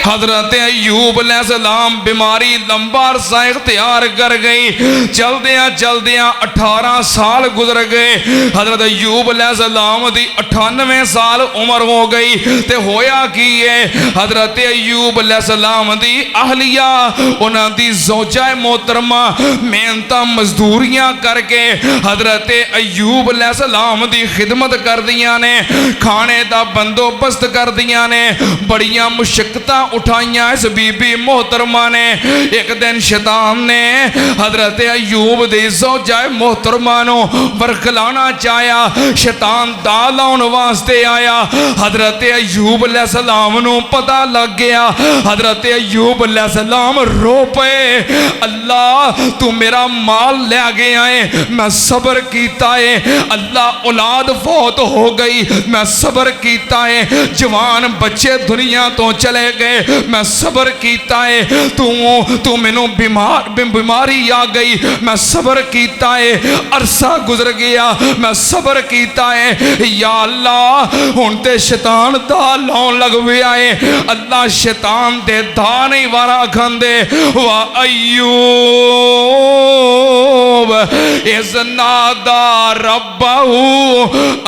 हजरत अयूब अलैहिस्सलाम बीमारी लंबा अरसा इख्तियार कर गई। चलदियां चलदियां 18 साल गुजर गए। हजरत अयूब अलैहिस्सलाम दी 98 साल उम्र हो गई। ते होया की है, हजरत अयूब अलैहिस्सलाम दी अहलिया उन्हां दी ज़ौजा मोहतरमा मेहनत मजदूरियां करके हजरत अयूब अलैहिस्सलाम दी खिदमत कर दियां ने, खाने का बंदोबस्त कर दियां ने, बड़ियां मुशक्कतां उठाइयां इस बीबी मोहतरमा ने। एक दिन शैतान ने हजरत अयूब दी ज़ौजा मोहतरमा नु वरखलाना चाया। शैतान दा लाउन वास्ते आया। हजरत अयूब अलैहिस्सलाम नु पता लग गया। हजरत अयूब अलैहिस्सलाम रो पे, अल्लाह तू मेरा माल ले गया है, मैं सबर कीता है। अल्लाह औलाद फौत हो गई, मैं सबर कीता है। जवान बच्चे दुनिया तो चले गए, मैं सबर कीता है। तू मैनू बीमारी आ गई, मैं सबर कीता है। अरसा गुजर गया, मैं सबर कीता है। या अल्लाह हुण ते शैतान दा लाउन लग पिया है। अल्लाह शैतान दे दा नहीं वारा खांदे। वा अय्यूब इज़ नादा रब्बहू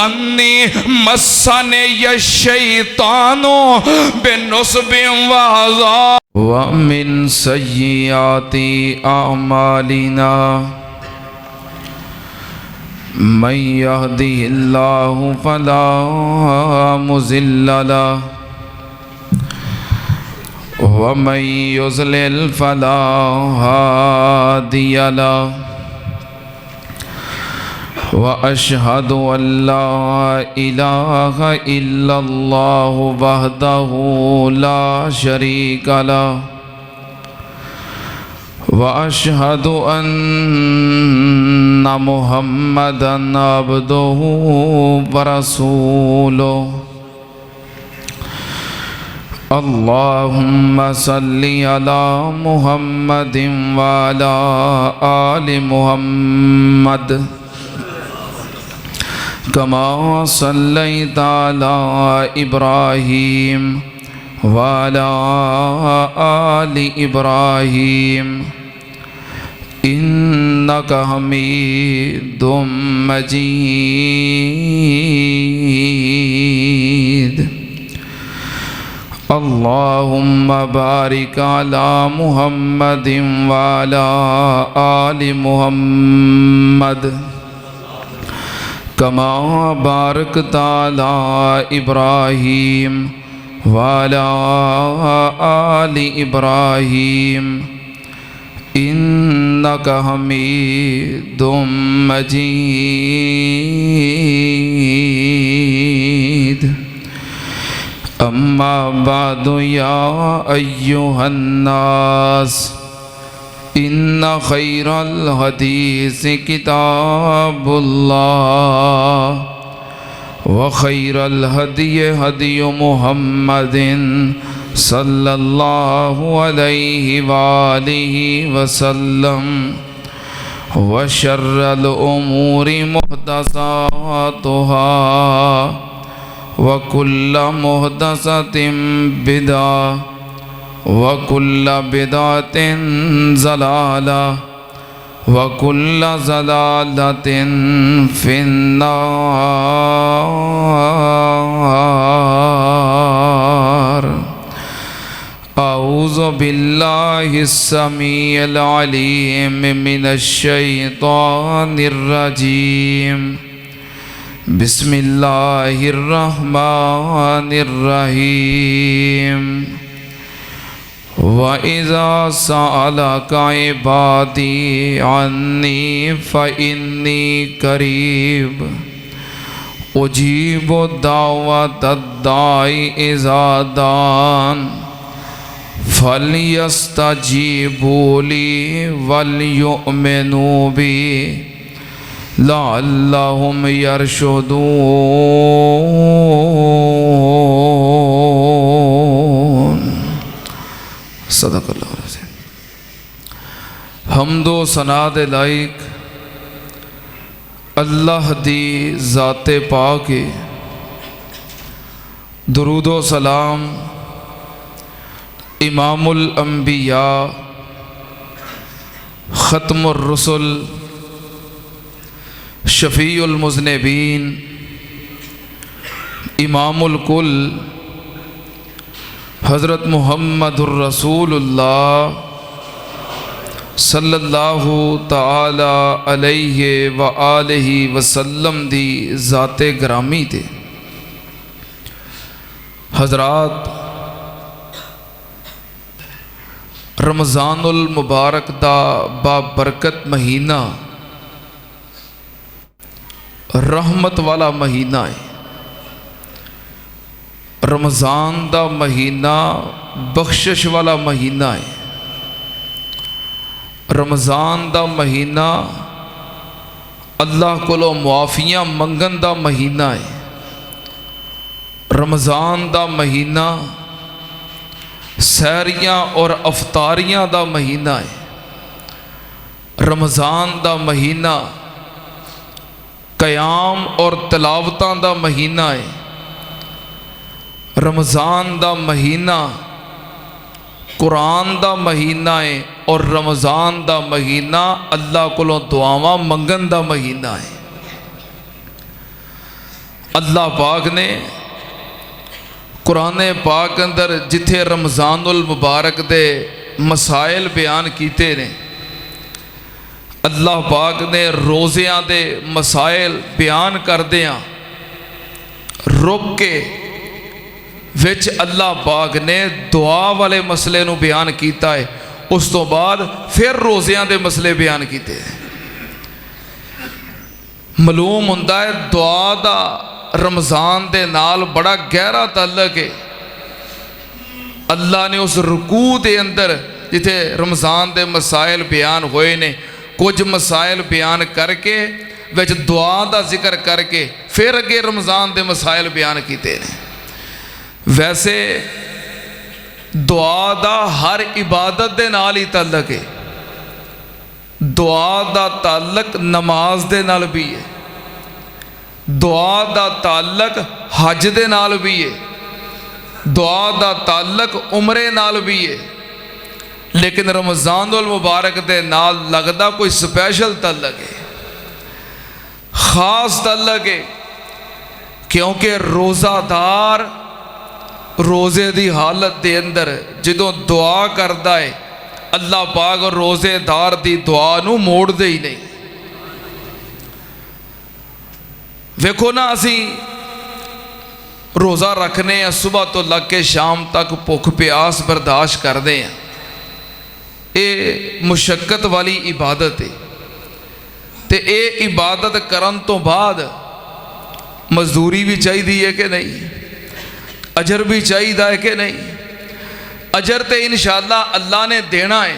अन्नी मस्सनी यश-शैतानु बिनुस्बिन व अज़ाब व मिन सय्यिआति अअमालिना मन यहदिहिल्लाहु फला मुज़िल्ल लहु व मन युज़लिल फला हादिय लहु व अशहदु अल्ला इलाहा इल्लल्लाहु वहदहु ला शरीका लहु व अशहदु अन्ना मुहम्मदन अब्दुहु व रसूलुहु। अल्लाहुम्मा सल्लि अला मुहम्मदिन व अला आलि मुहम्मद कमा सल्लैता अला इब्राहीम व अला आलि इब्राहीम इन्नका हमीदुम मजीद। अल्लाहुम्मा बारिक अला मुहम्मदिन व अला आलि मुहम्मद कमा बारकता अला इब्राहीम व अला आलि इब्राहीम इन्नका हमीदुम मजीद। अम्मा बादु या अय्युहन्नास इन्ना खैरल हदीस किताबुल्लाह व खैरल हदी हदी मुहम्मदिन सल्लल्लाहु अलैहि वालिहि वसल्लम व शर्रल उमूरि मुहदसातुहा व कुल्ल मुहदसतिन बिदा व कुल्ल बिदातिन ज़लाला व कुल्ल ज़लालतिन फिन्नार। औज़ु बिल्लाहिस समीइल अलीम मिनश शैतानिर रजीम। बिस्मिल्लाहिर रहमानिर रहीम। व इज़ा सअलका इबादी अन्नी फ़इन्नी करीब उजीबु दावतद्दाई इज़ा दान फलयस्तजीबू ली वलयुमिनू B लअल्लहुम यरशुदून। सदक़ल्लाहु Azeem. हम्दो Sana they like अल्लाह दी ज़ाते पाक है। दरूदो सलाम इमामुल अंबिया ख़त्मुर रुसुल शफ़ीउल मुज़निबीन इमामुल कुल हज़रत मुहम्मदुर रसूलुल्लाह सल्लल्लाहु ताला अलैहि व आलिहि वसल्लम दी ज़ाते ग्रामी थे। हज़रात, रमज़ानुल मुबारक दा बाबरकत महीना रहमत वाला महीना है। रमज़ान दा महीना बख्शिश वाला महीना है। रमज़ान दा महीना अल्लाह कोलों मुआफ़ियाँ मंगन दा महीना है। रमज़ान दा महीना सैरियाँ और अफ्तारियाँ दा महीना है। रमज़ान दा महीना क़याम और तिलावतां दा महीना है। रमज़ान दा महीना कुरान दा महीना है और रमज़ान दा महीना अल्लाह कोलों दुआवां मंगन दा महीना है। अल्लाह पाक ने कुरान पाक अंदर जिथे रमज़ानुल मुबारक दे मसाइल बयान किए ने, अल्लाह पाक ने रोज़ियां दे मसाइल बयान करदियां रुक के विच अल्लाह पाक ने दुआ वाले मसले नूं बयान किया है। उस तो बाद फिर रोज़ियां दे मसले बयान किए। मालूम हुंदा है दुआ दा रमज़ान दे नाल बड़ा गहरा ताल्लुक है। अल्लाह ने उस रुकू दे अंदर जिथे रमज़ान दे मसाइल बयान होए ने, कुछ मसाइल बयान करके विच दुआ दा जिक्र करके फिर अगे रमज़ान दे मसाइल बयान किए ने। वैसे दुआ दा हर इबादत दे नाल ही ताल्लुक है। दुआ दा ताल्लुक नमाज दे नाल भी है। दुआ दा ताल्लुक हज दे नाल भी है। दुआ दा ताल्लुक उमरे नाल भी है। लेकिन रमज़ानुल मुबारक दे नाल लगदा कोई स्पैशल ताल्लुक है, खास ताल्लुक है। क्योंकि रोज़ादार रोज़े दी हालत दे अंदर जदों दुआ करदा है, अल्लाह पाक रोज़ेदार दी दुआ नूं मोड़दे ही नहीं। वेखो ना, असी रोज़ा रखने हैं, सुबह तो लग के शाम तक भुख प्यास बर्दाश्त करते हैं। ये मुशक्कत वाली इबादत है। तो ये इबादत करन तो बाद मजदूरी भी चाहिए है कि नहीं, अजर भी चाहिए है कि नहीं। अजर तो इंशाअल्लाह अल्लाह ने देना है,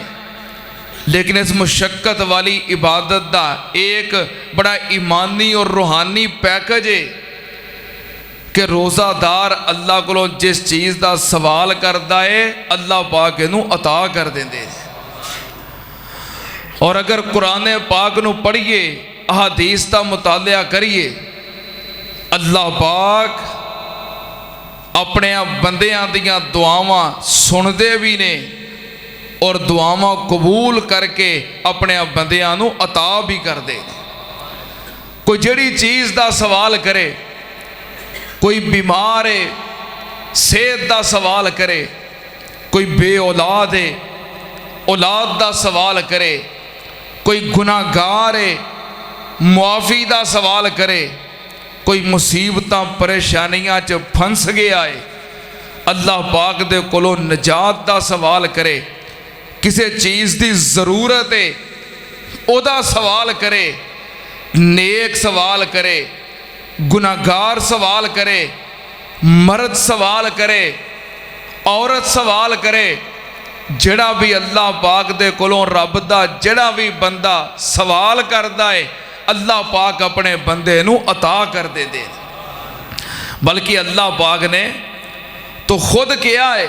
लेकिन इस मुशक्कत वाली इबादत का एक बड़ा ईमानी और रूहानी पैकेज है कि रोज़ादार अल्लाह को जिस चीज़ का सवाल करता है, अल्लाह पाक इनू अता कर देंदे। और अगर कुरान पाक नू पढ़िए, अहादीस का मुतालिया करिए, अल्लाह पाक अपने बंदियां दियां दुआवां सुनते भी ने और दुआवां कबूल करके अपने बंदियां नू अता भी करते। कोई जड़ी चीज़ का सवाल करे, कोई बीमार है सेहत का सवाल करे, कोई बे औलाद है औलाद का सवाल करे, कोई गुनाहगार है मुआफ़ी का सवाल करे, कोई मुसीबतां परेशानियां च फंस गया है, अल्लाह पाक दे कोलों निजात का सवाल करे, किसी चीज़ की ज़रूरत है ओदा सवाल करे, नेक सवाल करे, गुनाहगार सवाल करे, मर्द सवाल करे, औरत सवाल करे, जड़ा भी अल्लाह पाक दे कोलों रब दा जड़ा भी बंदा सवाल करता है, अल्लाह पाक अपने बंदे नू अता कर दे। बल्कि अल्लाह पाक ने तो खुद किया है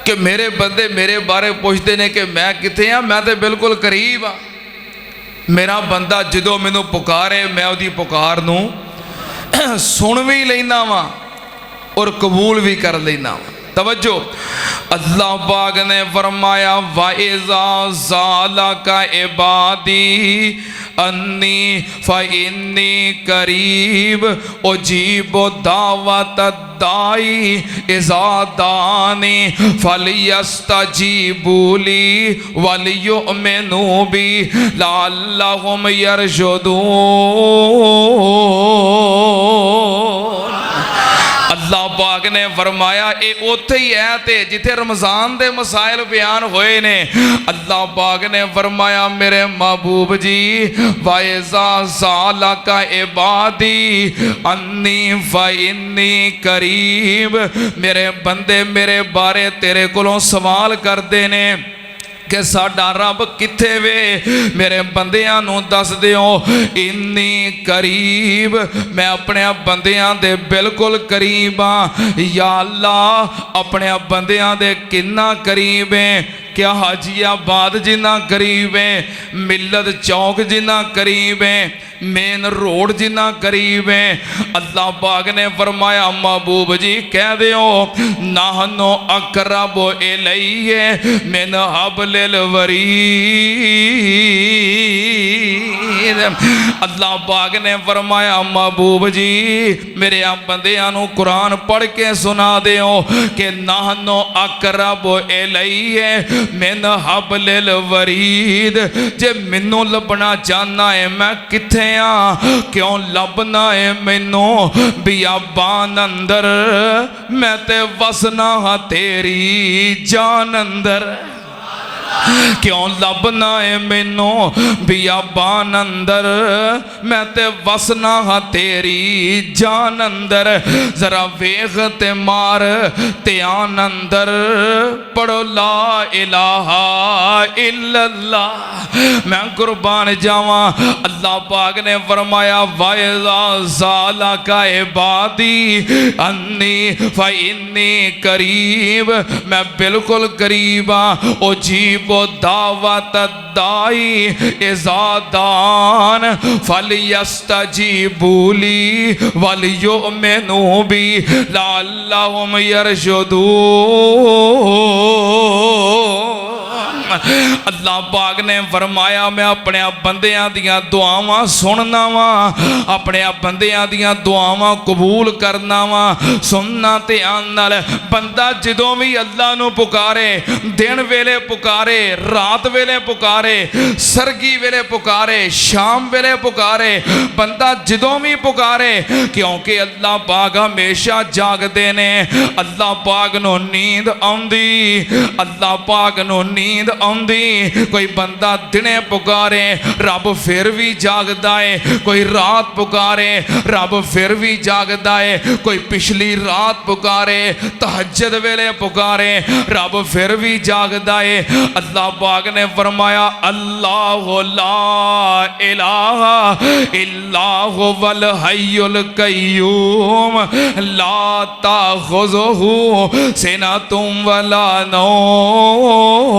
कि मेरे बंदे मेरे बारे पूछते हैं कि मैं किथे हाँ, मैं तो बिल्कुल करीब हाँ। मेरा बंदा जो मैनू पुकारे मैं उसकी पुकार नू सुन भी लेना वा और कबूल भी कर लेना वा। तवज्जो, अल्लाह पाक ने फरमाया वाइज़ा ज़ालका इबादी अन्नी फ़इन्नी करीब उजीबु दावत दाई इज़ा दानी फलियस्तजीबू ली वलियुमिनू बी लअल्लहुम यरशुदून। अल्लाह पाक ने फरमाया ये उत्थे ही है ते जिथे रमज़ान दे मसाइल बयान होए ने। अल्लाह पाक ने फरमाया मेरे महबूब जी वाइज़ा ज़ालका इबादी अन्नी फ़इन्नी करीब, मेरे बंदे मेरे बारे तेरे कोलों सवाल करते ने कि साडा रब किथे वे। मेरे बंदियां नूं दस दिओ इन्नी करीब, मैं अपने बंदियां दे बिल्कुल करीब हाँ। या अल्लाह अपने बंदियां दे किन्ना करीब है, क्या हाजियाबाद जिन्ना करीब है, मिलत चौक जिन्ना करीब है, मेन रोड जिन्ना करीब है। अल्लाह पाक ने फरमाया महबूब जी कह दियो नाहनो अकरबो इलैहि मिन हब्लिल वरीद। अल्लाह पाक ने फरमाया महबूब जी मेरे बंदियां नूं कुरान पढ़ के सुना दियो कि नाहनो अकरबो इलैहि मिन हब्लिल वरीद। जे मैनू लभना चाहना है मैं किथे क्यों लभना है मैनू बियाबान अंदर, मैं ते वसना हाँ तेरी जान अंदर। क्यों लभना है मैनू बियाबान अंदर, मैं ते वसना हाँ तेरी जान अंदर। जरा वेख ते मार ध्यान अंदर, पढ़ो ला इलाहा इल्लल्लाह। मैं कुर्बान जावा। अल्लाह पाक ने फरमाया वाइज़ा ज़ालका इबादी अन्नी फ़इन्नी करीब, मैं बिल्कुल करीब हाँ। उजीबु दावत दाई इज़ा दान फलियस्तजीबू ली वलियुमिनू बी लअल्लहुम यरशुदून। अल्लाह पाक ने फरमाया मैं अपने बंदियां दियां दुआवां सुनना वा, अपने बंदियां दियां दुआवां कबूल करना वा। सुनना ध्यान नाल, बंदा जदों भी अल्लाह नूं पुकारे, दिन वेले पुकारे, रात वेले पुकारे, सरगी वेले पुकारे, शाम वेले पुकारे, बंदा जदों भी पुकारे, क्योंकि अल्लाह पाक हमेशा जागदे ने। अल्लाह पाक नूं नींद आउंदी, अल्लाह पाक नूं नींद आउंदी। कोई बंदा दिने पुकारे रब फिर भी जागदा है, कोई रात पुकारे रब फिर भी जागदा है, कोई पिछली रात पुकारे तहज्जुद वेले पुकारे रब फिर भी जागदा है। अल्लाह पाक ने फरमाया अल्लाह ला इलाहा इल्लाहु वल हय्युल कय्यूम ला ताखुज़ुहु सिनतुम वला नौम।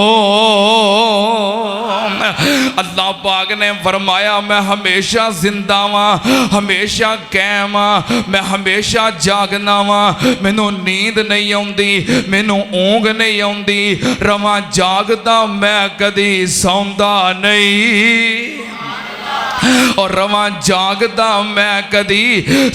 अल्लाह पाक ने फरमाया मैं हमेशा जिंदा वां, हमेशा कायम वां, मैं हमेशा जागना वां। मैनू नींद नहीं आउंदी, मैनू ऊँग नहीं आउंदी, रवां जागदा मैं कदी सौंदा नहीं। और रवां जागदा मैं कदी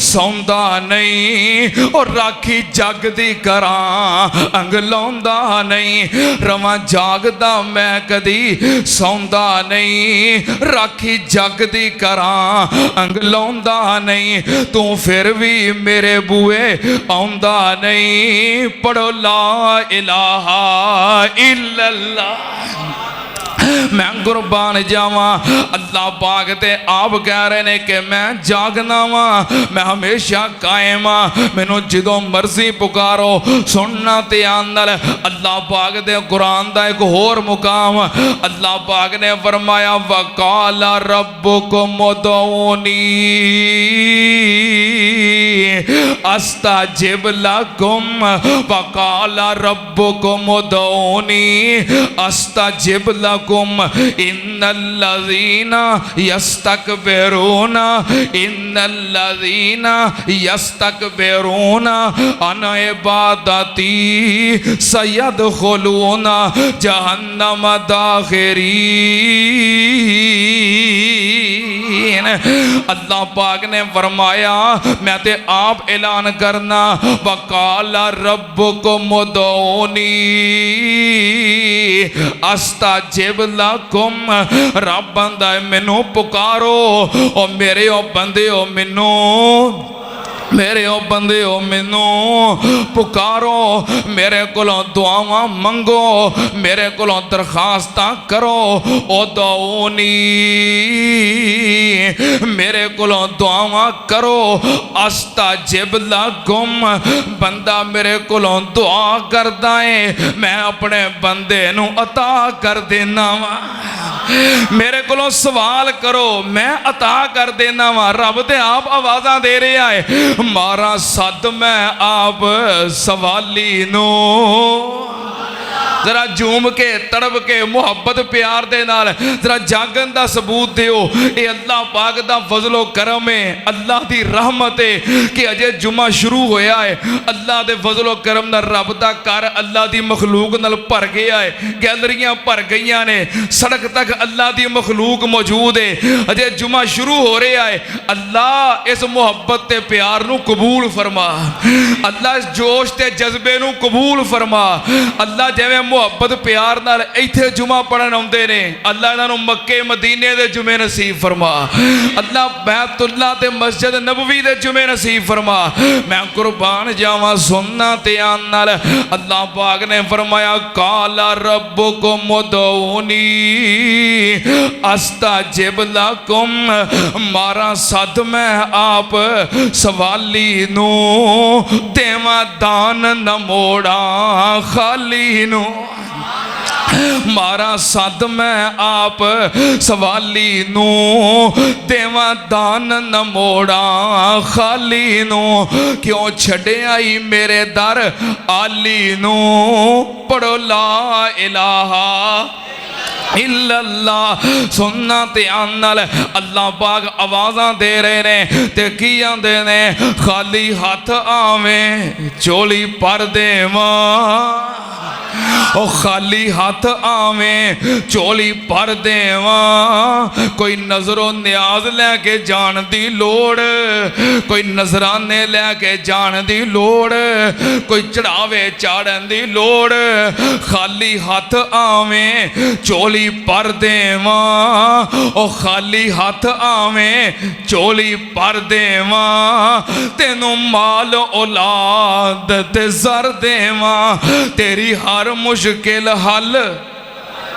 सौंदा नहीं, और राखी जग दी करां अंगलाउंदा नहीं। रवां जागदा मैं कदी सौंदा नहीं, राखी जग दी करां अंगलाउंदा नहीं। तू फिर भी मेरे बूए आउंदा नहीं। पढ़ो ला इलाहा इल्लल्लाह। मैं कुर्बान जावा। अल्लाह पाक ते आप कह रहे ने कि मैं जागना वा, मैं हमेशा कायम हाँ, मैनू जदों मर्जी पुकारो। सुनना ध्यान नाल, अल्लाह पाक दे कुरान दा एक होर मुकाम अल्लाह पाक ने फरमाया वकाल रब्बुकुम उदऊनी अस्ताजिब लकुम, वकाल रब्बुकुम उदऊनी अस्ताजिब लकुम। लकुम इन्नल्लज़ीना यस्तकबिरूना इन्नल्लज़ीना यस्तकबिरूना अन इबादती सयदखुलूना जहन्नम दाखिरीन। अल्लाह पाक ने फरमाया मैं ते आप ऐलान करना वकाल रब्बुकुम उदऊनी अस्ताजिब लकुम। रब बंदा मैनू पुकारो ओ मेरे ओ बंदे ओ मैनू मेरे ओ बंदे ओ मैनू पुकारो मेरे कोलों दुआवां मंगो मेरे कोलों दरखास्तां करो ओ दऊनी मेरे कोलों दुआवां करो अस्ताजिब लकुम। बंदा मेरे कोलों दुआ करदा है मैं अपने बंदे नू अता कर देना वा। मेरे कोलों सवाल करो मैं अता कर देना वा। रब ते आप आवाज़ां दे रहा है मारा सद मैं आप सवाली नो। जरा झूम के तड़प के मुहब्बत प्यार दे नाल जरा जागन दा सबूत दियो। ये अल्लाह पाक दा फजलो करम है अल्लाह दी रहमत है कि अजे जुमा शुरू होया है अल्लाह दे फजलो करम दा रब दा घर अल्लाह दी मखलूक नाल भर गया है। गैलरियां भर गईयां ने सड़क तक अल्लाह दी मखलूक मौजूद है। अजे जुमा शुरू हो रहा है अल्लाह इस मुहब्बत ते प्यार नू कबूल फरमा। अल्लाह इस जोश ते जज्बे नू कबूल फरमा। अल्लाह जिवें मुहब्बत प्यार नाल इत्थे जुमा पढ़न आउंदे ने अल्लाह इन्हां नूं मक्के मदीने दे जुमे नसीब फरमा। अल्लाह बैतुल्लाह ते मस्जिद नबवी दे जुमे नसीब फरमा। मैं कुर्बान जावां सुन्ना ते आन नाल अल्लाह पाक ने फरमाया काला रब्बुकुम उदऊनी अस्ताजिब लकुम। मारा सद मैं आप सवाली नू देवां दान न मोड़ा खाली नू। मारा सद मैं आप सवाली नू देवा दान न मोड़ा खाली नू। क्यों छड़े आई मेरे दर आली नू। पढ़ो ला इलाहा इल्लल्लाह। सुनना ध्यान नाल अल्लाह पाक आवाज़ां दे रहे ने ते की आंदे ने खाली हथ आवें चोली भर देवां। ओ खाली हाथ आवें चोली भर देवां। कोई नजरों न्याज लैके जान दी लोड़ कोई नजराने लैके जान दी लोड़ कोई चढ़ावे चाड़न दी लोड़। खाली हाथ आवें चोली भर देवां। ओ खाली हाथ आवें चोली भर देवां। तेनू माल औलाद ते ज़र देवां। तेरी हर मुश्किल हल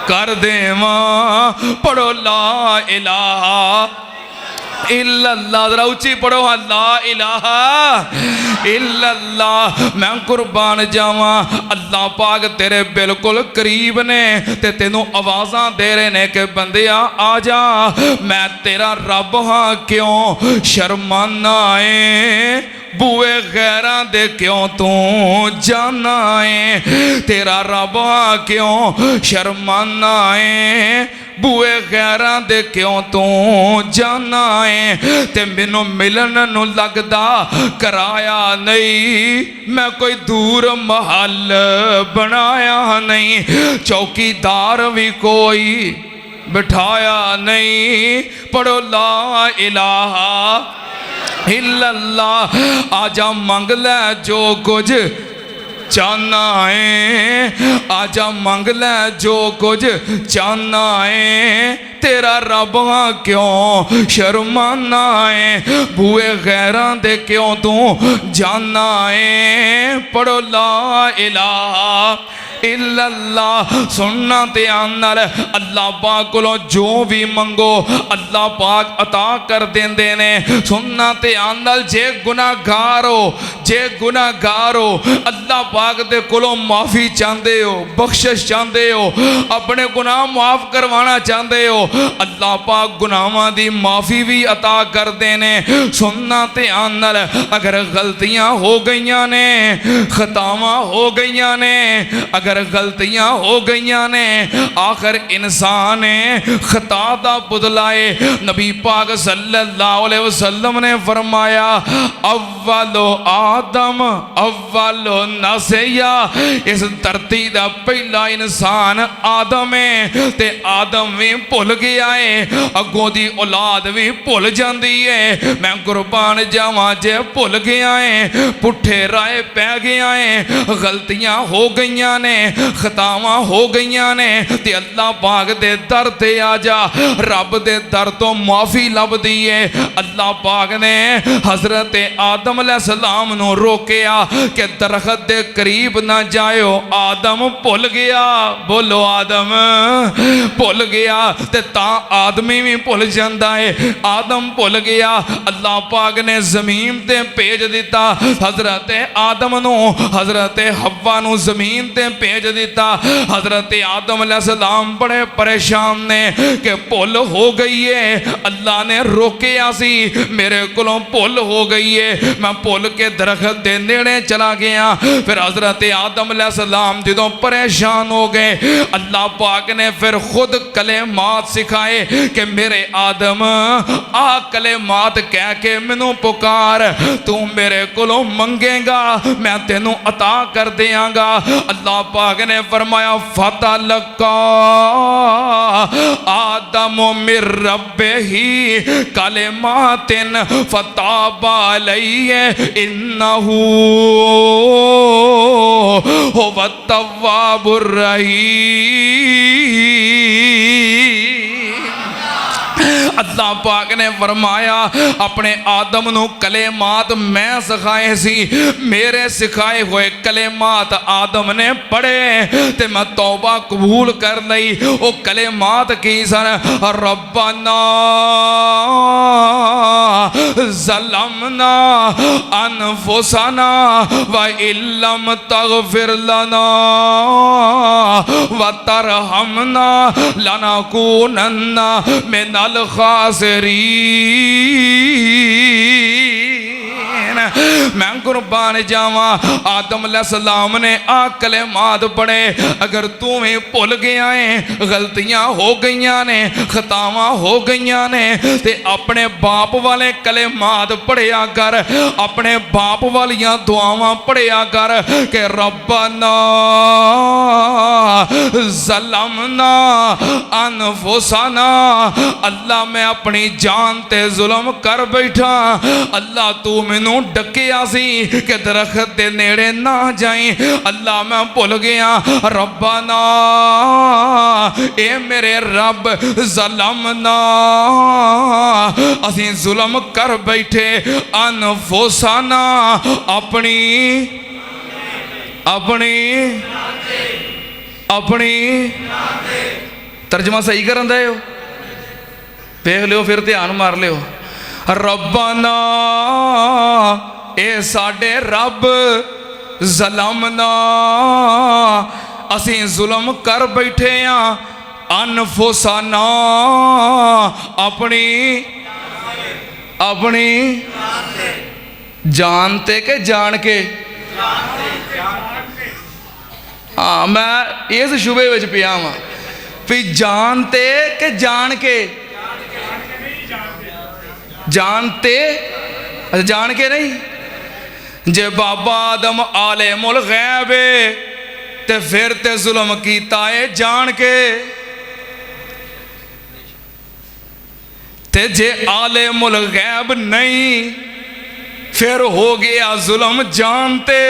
कर देवां। पढ़ो ला इलाहा इल्लल्लाह। जरा ऊंची पढ़ो ला इलाहा इल्लल्लाह। मैं कुर्बान जावा अल्लाह पाक तेरे बिल्कुल करीब ने ते तेनों आवाज़ां दे रहे ने कि बंदिया आ जा मैं तेरा रब हाँ क्यों शर्माना है। बूए गैरां दे क्यों तू जाना है। तेरा रब हाँ क्यों शर्माना है। बूए गैरां दे क्यों तू जाना है। ते मैनू मिलन नू लगदा कराया नहीं। मैं कोई दूर महल बनाया नहीं। चौकीदार भी कोई बिठाया नहीं। पढ़ो ला इलाहा इल्लल्लाह। आजा मंग ले जो कुछ चाहना है। आजा मंग ले जो कुछ चाहना है। तेरा रब हाँ क्यों शर्माना है। बूए गैरां दे क्यों तू जाना है। पढ़ो ला इलाहा इल्लल्लाह। सुनना ध्यान नाल अल्लाह पाक कोलों जो भी मंगो अल्लाह पाक अता कर देंदे ने। सुनना ध्यान नाल जे गुनाहगार हो अल्लाह पाक दे कोलों माफ़ी चाहते हो बख्शिश चाहते हो अपने गुनाह माफ़ करवाना चाहते हो अल्लाह पाक गुनाहां दी माफ़ी भी अता करते ने। सुनना ध्यान नाल अगर गलतियां हो गईयां ने खतावां हो गईयां ने अगर आखिर गलतियां हो गई ने, आखिर इंसान खता दा पुतला है। नबी पाक सल्लल्लाहु अलैहि वसल्लम ने फरमाया अव्वलो आदम अव्वलो नसिया, इस धरती दा पहला इंसान आदम है ते आदम भी भुल गया है, अगों दी औलाद भी भुल जाती है। मैं कुर्बान जावां जे भुल गया है, पुठे राह पै गया है, गलतियां हो गई ने, खतावां हो गई ने, ते अल्लाह पाक दे दर ते आ जा, रब दे दर तो माफ़ी लभदी है। अल्लाह पाक ने हजरत आदम अलैहिस्सलाम नूं रोकिया कि दरखत दे करीब ना जाओ। आदम भुल गया, बोलो आदम भुल गया, ते तां आदमी भी भुल जाता है। आदम भुल गया, अल्लाह पाक ने जमीन ते भेज दिता हजरत आदम नूं, हजरत हव्वा नूं जमीन ते भेज दिता। हजरत आदम अलैहिस्सलाम बड़े परेशान ने कि भुल हो गई है, अल्लाह ने रोकिया सी, मेरे कोलों भुल हो गई है, मैं भुल के दरखत दे नेड़े चला गया। फिर हजरत आदम अलैहिस्सलाम जदों परेशान हो गए, अल्लाह पाक ने फिर खुद कलेमात सिखाए कि मेरे आदम आ कलेमात कह के मैनू पुकार, तू मेरे कोलों मंगेगा मैं तेनू अता कर देंगा। अल्लाह पाक ने फरमाया फतलका आदम मिर रब्बिही कलिमातिन फताबा अलैहि इन्नहू हुवा तव्वाबुर रहीम। अल्लाह पाक ने फरमाया अपने आदम नूं कलेमात मैं सिखाए सी, मेरे सिखाए हुए कलेमात आदम ने पढ़े ते मैं तौबा कबूल कर लई। वो कलेमात की सन रब्बना ज़लमना अनफुसना व इल्लम तगफिर लना व तरहमना लनकूनन्ना मिनल खासिरीन। मैं कुर्बान जावा, आदम अलैहिस्सलाम ने आ कलेमात पढ़े। अगर तू भी भुल गया है, गलतियां हो गई ने, खतावां हो गई ने, ते अपने बाप वाले कलेमात पढ़िया कर, अपने बाप वालियां दुआवां पढ़िया कर कि रब्बना ज़लमना अनफुसना, अल्लाह मैं अपनी जान ते जुल्म कर बैठा, अल्लाह तू मैनू डकिया सी कि दरखत दे नेड़े ना जाई, अल्लाह मैं भुल गया। रब्बाना ए मेरे रब ज़लमना, असीं जुल्म कर बैठे, अनफुसना अपनी अपनी अपनी तर्जमा सही करन दे हो, देख लियो फिर ध्यान मार लियो। रब्बाना ए साडे रब ज़लमना, असीं जुल्म कर बैठे हाँ, अनफुसना अपनी अपनी जानते के जान के। हाँ मैं इस शुबे विच पिया वां भी जानते के जान के, जानते जान के नहीं। जे बाबा आदम आलिमुल गैब ते फिर ते जुल्म कीता है जान के, ते जे आलिमुल गैब नहीं फिर हो गया जुल्म जानते।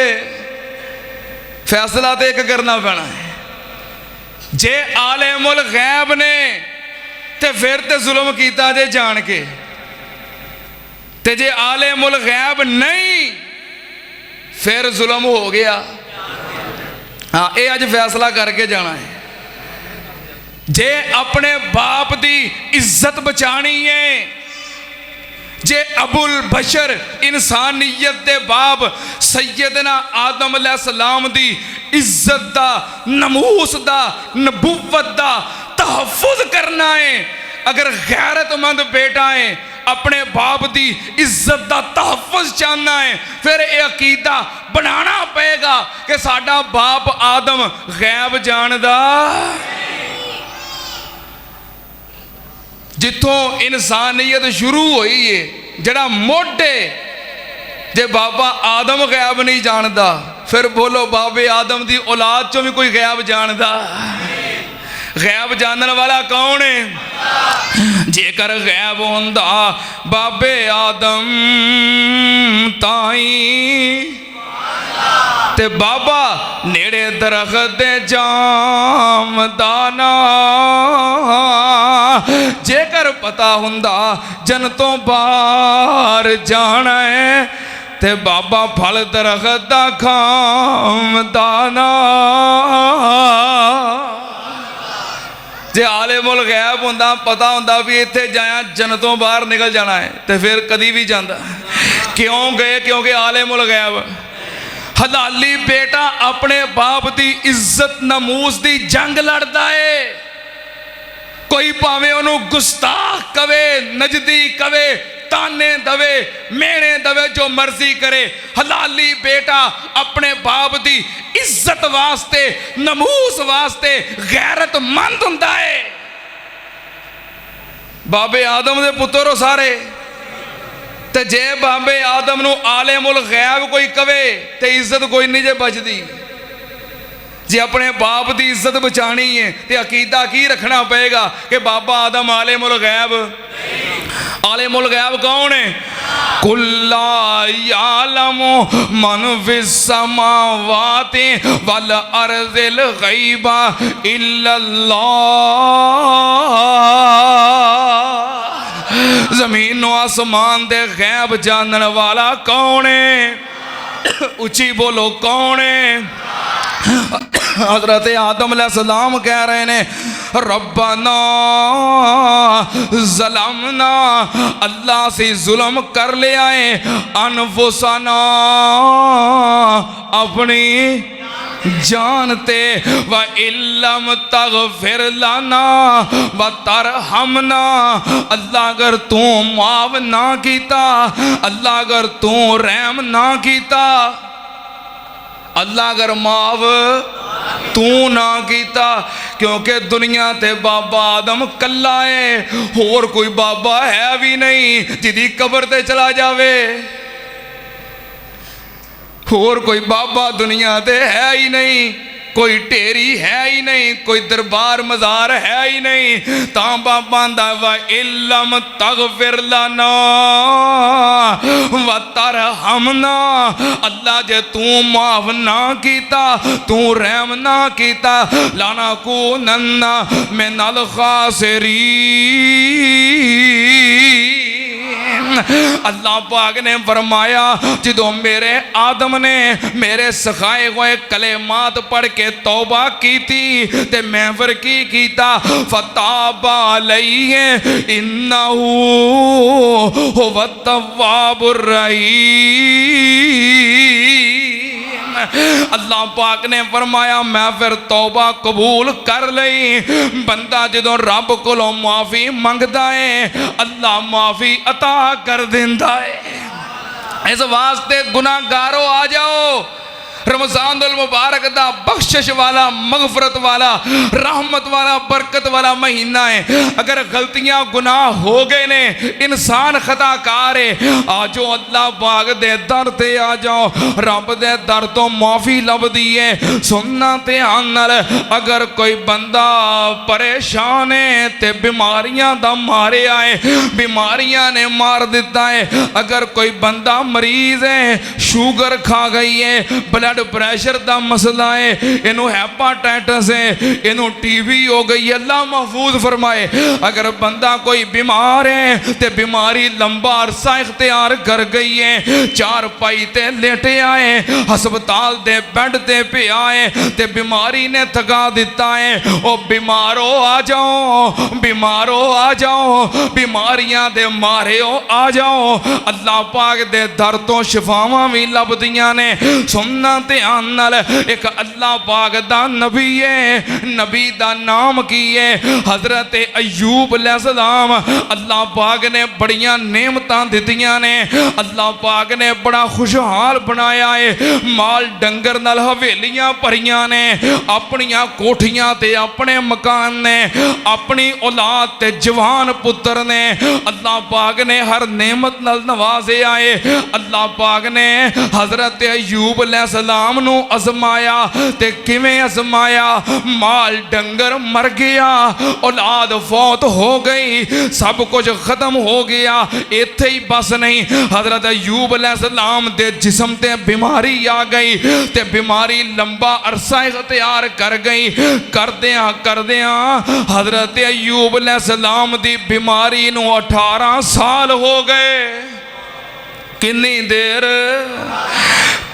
फैसला तो एक करना पैना है। जे आलिमुल गैब ने ते फिर ते जुल्म कीता जे जान के, ते जे आलिमुल गैब नहीं फिर जुल्म हो गया। हाँ ये अज फैसला करके जाना है। जे अपने बाप की इज्जत बचानी है, जे अबुल बशर इंसानियत दे बाप सैयदना आदम अलैहिस्सलाम दी इज्जत दा, नमूस दा, नबुव्वत दा तहफ़्फ़ुज़ करना है, अगर गैरतमंद बेटा है अपने बाप की इज्जत का तहफ़ुज़ चाहना है, फिर यह अकीदा बनाना पेगा कि साडा बाप आदम गैब जानदा। जिथों इंसानियत शुरू हुई है, जड़ा मोढे जे बाबा आदम गैब नहीं जानता, फिर बोलो बाबे आदम की औलाद चों भी कोई गैब जानता? गैब जानने वाला कौन है? जेकर गैब होंदा बाबे आदम ताई ते बाबा नेड़े दरख्त दे जामदाना। जेकर पता हुंदा जन्नतों बाहर जाना है ते बाबा फल दरख्त दा खामदाना। जे आले मुल गैब होंदा, पता होंदा भी इत्थे जाया जन्नतों बाहर निकल जाना है, तो फिर कदी भी जांदा। क्यों गए? क्योंकि आले मुल गैब। हलाली बेटा अपने बाप की इज्जत नमूस की जंग लड़ता है। कोई भावे उन्होंने गुस्ताख कवे, नजदी कवे, ताने दवे, मेने दवे, जो मर्जी करे, हलाली बेटा अपने बाप की इज्जत वास्ते नमूस वास्ते गैरतमंद हुंदा है। बाबे आदम दे पुत्तर हो सारे, ते जे बाबे आदम नू आले मुल गैब कोई कवे ते इज्जत कोई नहीं जे बचती। जे अपने बाप की इज्जत बचानी है तो अकीदा की रखना पेगा कि बाबा आदम आले मुल गैब। आले मुल गैब कौन है? कुल्ला यालमु मन फिस समावाति वल अर्ज़िल गैबा इल्लल्लाह। जमीन आसमान दे गैब जानने वाला कौन है? उची बोलो कौन है? हजरत आदम अलैहिस्सलाम कह रहे ने रब्बना ज़लमना, अल्लाह से जुल्म कर ले आए, अनफुसना, अपनी जानते, व इल्लम तगफिर लना व तरहमना, अल्लाह अगर तू माफ ना कीता, अल्लाह अगर तू रहम ना कीता, अल्लाह अगर माफ तू ना कीता। क्योंकि दुनिया ते बाबा आदम कला है, होर कोई बाबा है भी नहीं जिदी कबर ते चला जावे। होर कोई बाबा दुनिया ते है ही नहीं, कोई ढेरी है ही नहीं, कोई दरबार मज़ार है ही नहीं। ता बाबा दा व इल्लम तगफिर लना व तरहमना, अल्लाह जे तू माफ ना कीता, तू रहम ना कीता, लाना को नन्ना मिनल खासिरीन। अल्लाह पाक ने फरमाया जो मेरे आदम ने मेरे सिखाए हुए कलेमात पढ़ के तौबा की थी ते मैं फिर की कीता, फताबा अलैहि इन्नहु हुवा तव्वाबुर रहीम। अल्लाह पाक ने फरमाया मैं फिर तौबा कबूल कर लई। बंदा जो रब को माफ़ी मंगता है अल्लाह माफ़ी अता कर देंदा है। इस वास्ते गुनाहगारों आ जाओ, रमज़ान उल मुबारक दा बख्शिश वाला, मगफरत वाला, रहमत वाला, बरकत वाला महीना है। अगर गलतियां गुनाह हो गए ने, इंसान खताकार है, आ जाओ अल्लाह पाक दे दर ते आ जाओ, रब दे दर तो माफ़ी लभदी है। सुनना ध्यान नाल, अगर कोई बंदा परेशान है ते बीमारियां दा मारिया है, बीमारियां ने मार दिता है। अगर कोई बंदा मरीज है, शुगर खा गई है, ब्लड प्रेशर का मसला है, इनू हैपाटाइटिस है, इनू टीवी हो गई, अल्लाह महफूज फरमाए। अगर बंदा कोई बीमार है तो बीमारी लंबा अरसा इख्तियार कर गई है, चार पाई ते लेटे आए, हस्पताल दे बेड ते पे आए ते बीमारी ने थका दिता है। ओ बीमारो आ जाओ, बीमारो आ जाओ, बीमारियां दे मारे आ जाओ, अल्लाह पाक दे दर तो शिफावां भी लभदियां ने। सुनना ध्यान नाल। एक अल्लाह पाक दा नबी है, नबी दा नाम की है हजरत अयूब अलैहिस्सलाम। अल्लाह पाक ने बड़ियां नेमतां दित्तियां ने, अल्लाह पाक ने बड़ा खुशहाल बनाया है। माल डंगर नाल हवेलियां भरियां ने, अपनियां कोठियां ते अपने मकान ने, अपनी औलाद ते जवान पुत्र ने। अल्लाह पाक ने हर नेमत नाल नवाज़िया है। अल्लाह पाक ने हजरत अयूब अलैहिस्सलाम नू आजमाया ते किवें आजमाया? माल डंगर मर गया, औलाद फौत हो गई, सब कुछ खत्म हो गया। इत्थे ही बस नहीं, हजरत अयूब अलैहिस्सलाम दे जिस्म ते बीमारी आ गई ते बीमारी लंबा अरसा इख्तियार कर गई। करदियां करदियां हजरत अयूब अलैहिस्सलाम दी बीमारी नू 18 साल हो गए। कितनी देर?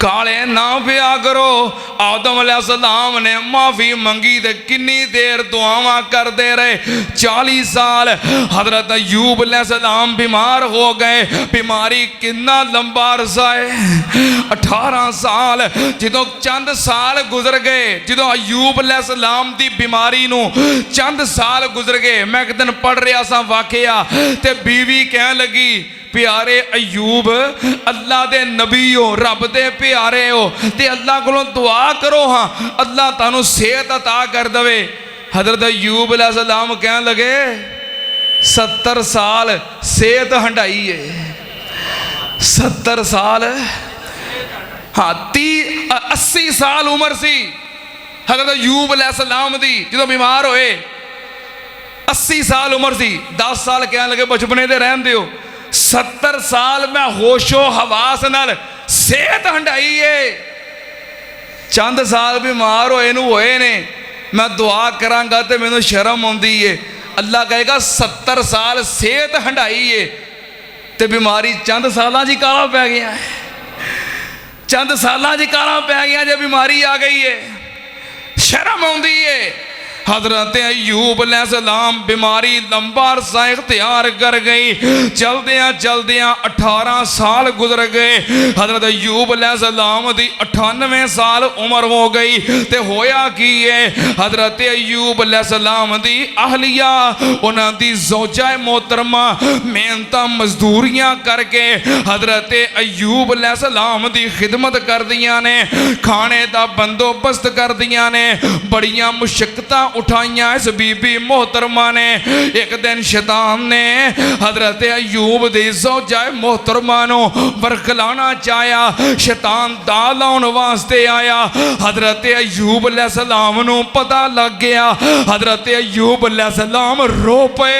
काले ना पिया करो। आदम अलैहिस्सलाम ने माफ़ी मंगी तो कितनी देर दुआवां करते रहे? 40 साल। हजरत अयूब अलैहिस्सलाम बीमार हो गए। बीमारी कितना लंबा अरसा है? 18 साल। जो चंद साल गुजर गए, जो अयूब अलैहिस्सलाम की बीमारी नू चंद साल गुजर गए, मैं एक दिन पढ़ रहा सा वाकया ते बीवी कह लगी, प्यारे अयूब अल्लाह दे नबी हो, रब दे प्यारे हो, ते अल्लाह कोलों दुआ करो हाँ अल्लाह तानू सेहत अता कर दवे। हजरत अयूब अलैहिस्सलाम कह लगे 70 साल सेहत हंडाई है। 70 साल, हाँ 80 साल उम्र सी हजरत अयूब अलैहिस्सलाम दी जो बीमार होए। 80 साल उम्र सी। 10 साल कह लगे बचपने दे रहन दियो। 70 साल मैं होशो हवास नाल सेहत हंडाई है। चंद साल बीमार होए नू होए ने, मैं दुआ करांगा तो मैनू शर्म आउंदी है। अल्लाह कहेगा 70 साल सेहत हंडाई है तो बीमारी चंद सालां च काला पै गया है। चंद सालां च काला पै गया जो बीमारी आ गई है, शर्म आउंदी है। हजरत अयूब अलैहिस्सलाम बीमारी लंबा अरसा इख्तियार कर गई। चलदियां चलदियां 18 साल गुजर गए। हजरत अयूब अलैहिस्सलाम दी 98 साल उम्र हो गई। ते होया की है? हजरत अयूब अलैहिस्सलाम दी अहलिया, उन्हां दी ज़ौजा मोहतरमा मेहनतां मजदूरियां करके हजरत अयूब अलैहिस्सलाम दी खिदमत कर दियां ने, खाने दा बंदोबस्त कर दियां ने, बड़ियां मुशक्कतां उठाइया इस बीबी मोहतरमा ने। एक दिन शैतान ने हजरत अयूब दी ज़ौजा मोहतरमा नो बरखलाना चाया। शैतान दाल लाउन वास्ते आया। हजरत अयूब अलैहिस्सलाम नो पता लग गया। हजरत अयूब अलैहिस्सलाम रो पे,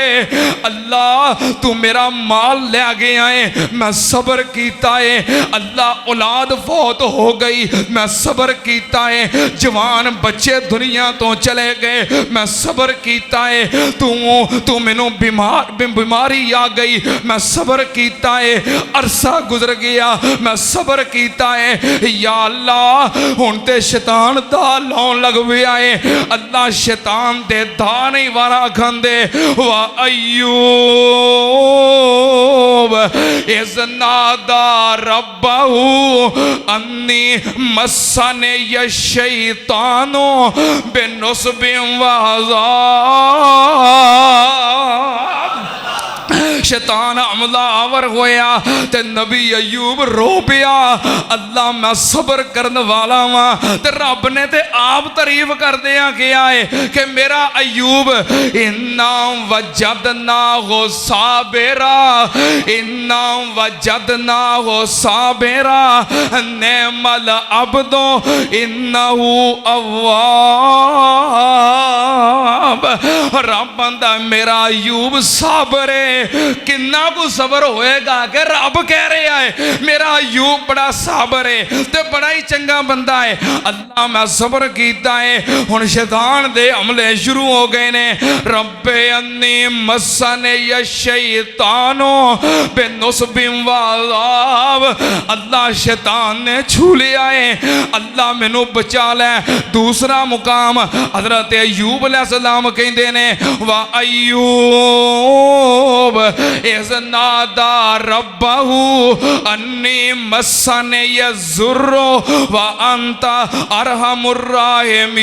अल्लाह तू मेरा माल ले गया है, मैं सबर कीता है। अल्लाह औलाद फौत हो गई, मैं सबर कीता है। जवान बच्चे दुनिया तो चले गए, मैं सबर कीता है। तू मैनू बीमारी आ गई, मैं सबर कीता है। अरसा गुजर गया, मैं सबर कीता है। या अल्लाह हुण ते शैतान दा लाउन लग पिया है। अल्लाह शैतान दे दा नहीं वारा खांदे। वा अय्यूब इज़ नादा रब्बहू अन्नी मस्सनी यश-शैतानो बिनुस्बिन शैतान हमलावर होया ते नबी अयूब रो पिया। अल्लाह मैं सबर करने वाला वां। ते रब ने ते आप तारीफ करदे किया है कि मेरा अयूब इन्ना वजदना हो साबिरा, इन्ना वजदना हो साबिरा नेमल अब्दो इन्नहु अव्वाब। रब बंदा मेरा अयूब साबर है। किन्ना को सबर होएगा कि रब कह रहा है मेरा अयूब बड़ा साबर है ते बड़ा ही चंगा बंदा है। अल्लाह मैं सबर कीता है। हुण शैतान दे हमले शुरू हो गए ने। रब्बे अन्नी मस्सने यश-शैतानो बिनुस्बिन वअज़ाब। अल्लाह शैतान ने छू लिया है, अल्लाह मैनू बचा ले। दूसरा मुकाम हजरत अयूब अलैहिस्सलाम कहते ने ने व अय्यूब इज़ नादा रब्बहू अन्नी मस्सनी यज़ुर्रु व अंता अरहमुर राहिमीन।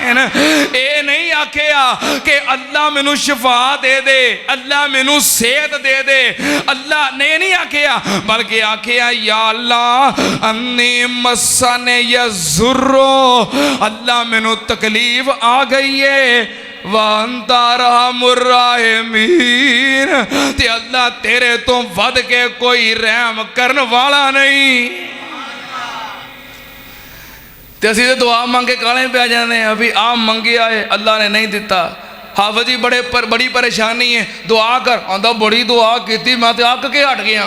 ये नहीं आखिया कि अल्लाह मैनू शिफा दे दे, अल्लाह मैनू सेहत दे दे, अल्लाह ने नहीं आखिया, बल्कि आखिया या अल्लाह अन्नी मस्सनी यज़ुर्रु, अल्लाह मैनू तकलीफ आ गई है, वांता रहमुर राहिमीन, ते अल्लाह तेरे तो वध के कोई रहम करने वाला नहीं। ते असीं ते दुआ मंग के काले पै जाने अभी आ मंगिया है अल्लाह ने नहीं दिता। हाफिज़ जी बड़ी परेशानी है, दुआ कर, आंदा बड़ी दुआ की मैं तो अक के हट गया,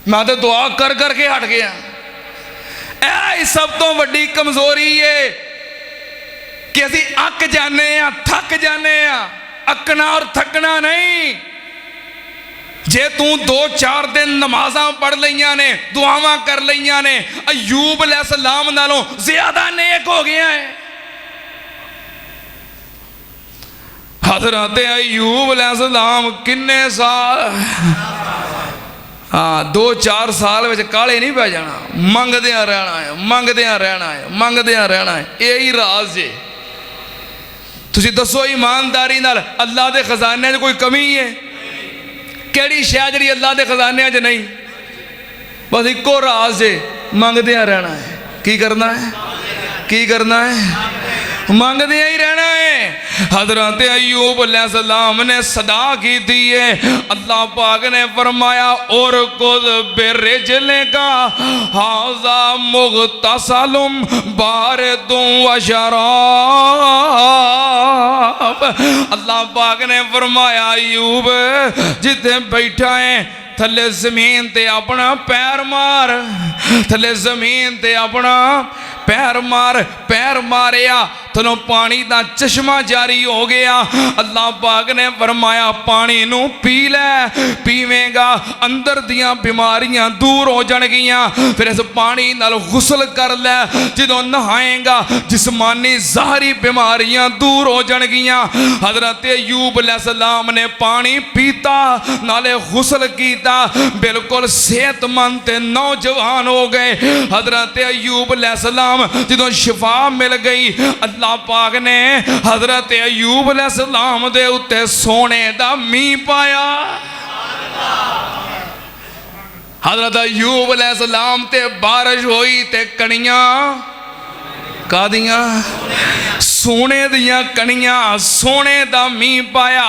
मैं तो दुआ कर करके हट गया। ऐ सब तो वड्डी कमजोरी है कि असीं अक जाने थक जाने, अकना और थकना नहीं। जे तू 2-4 दिन नमाज़ां पढ़ लिया ने, दुआवां कर लिया ने, अयूब अलैहिस्सलाम नालों ज्यादा नेक हो गया है। हज़रत अयूब अलैहिस्सलाम किन्ने साल, हाँ 2-4 साल में काले नहीं पै जाना, मंगदियां रहना है, मंगदियां रहना है, मंगदियां रहना है। यही राज है। तुसीं दसो ईमानदारी नाल अल्लाह के खजाने च कोई कमी है? केड़ी शै जी अल्लाह के खजाने च नहीं? बस इको राज है, मंगदियां रहना है। की करना है? की करना है? मंगदियां ही रहना है। हज़रत अयूब अलैहिस्सलाम ने सदा की थी है, अल्लाह पाक ने फरमाया और कुद बिरिजले का हाज़ा मुग़तसलुम बारिदुन व शराब। अल्लाह पाक ने फरमाया अयूब जिथे बैठा है थले जमीन ते अपना पैर मार, थले जमीन ते अपना पैर मार। पैर मारिया तनो पानी का चश्मा जारी हो गया। अल्लाह पाक ने फरमाया पानी नू पी लै, पीवेगा अंदर दियां बीमारियां दूर हो जाणगियां। फिर इस पानी नाल गुसल कर लै, जदों नहाएगा जिस्मानी ज़ाहरी बीमारियां दूर हो जाणगियां। हज़रत अयूब अलैहिस्सलाम ने पानी पीता नाले गुसल कीता, बिल्कुल सेहतमंद ते नौजवान हो गए। हज़रत अयूब अलैहिस्सलाम जदों शिफा मिल गई, अल्लाह पाक ने हज़रत अयूब अलैहिस्सलाम दे उत्ते सोने दा मींह पाया। हज़रत अयूब अलैहिस्सलाम ते बारिश हुई ते कणियां कादियां सोने दियां कणियां, सोने दा मींह पाया।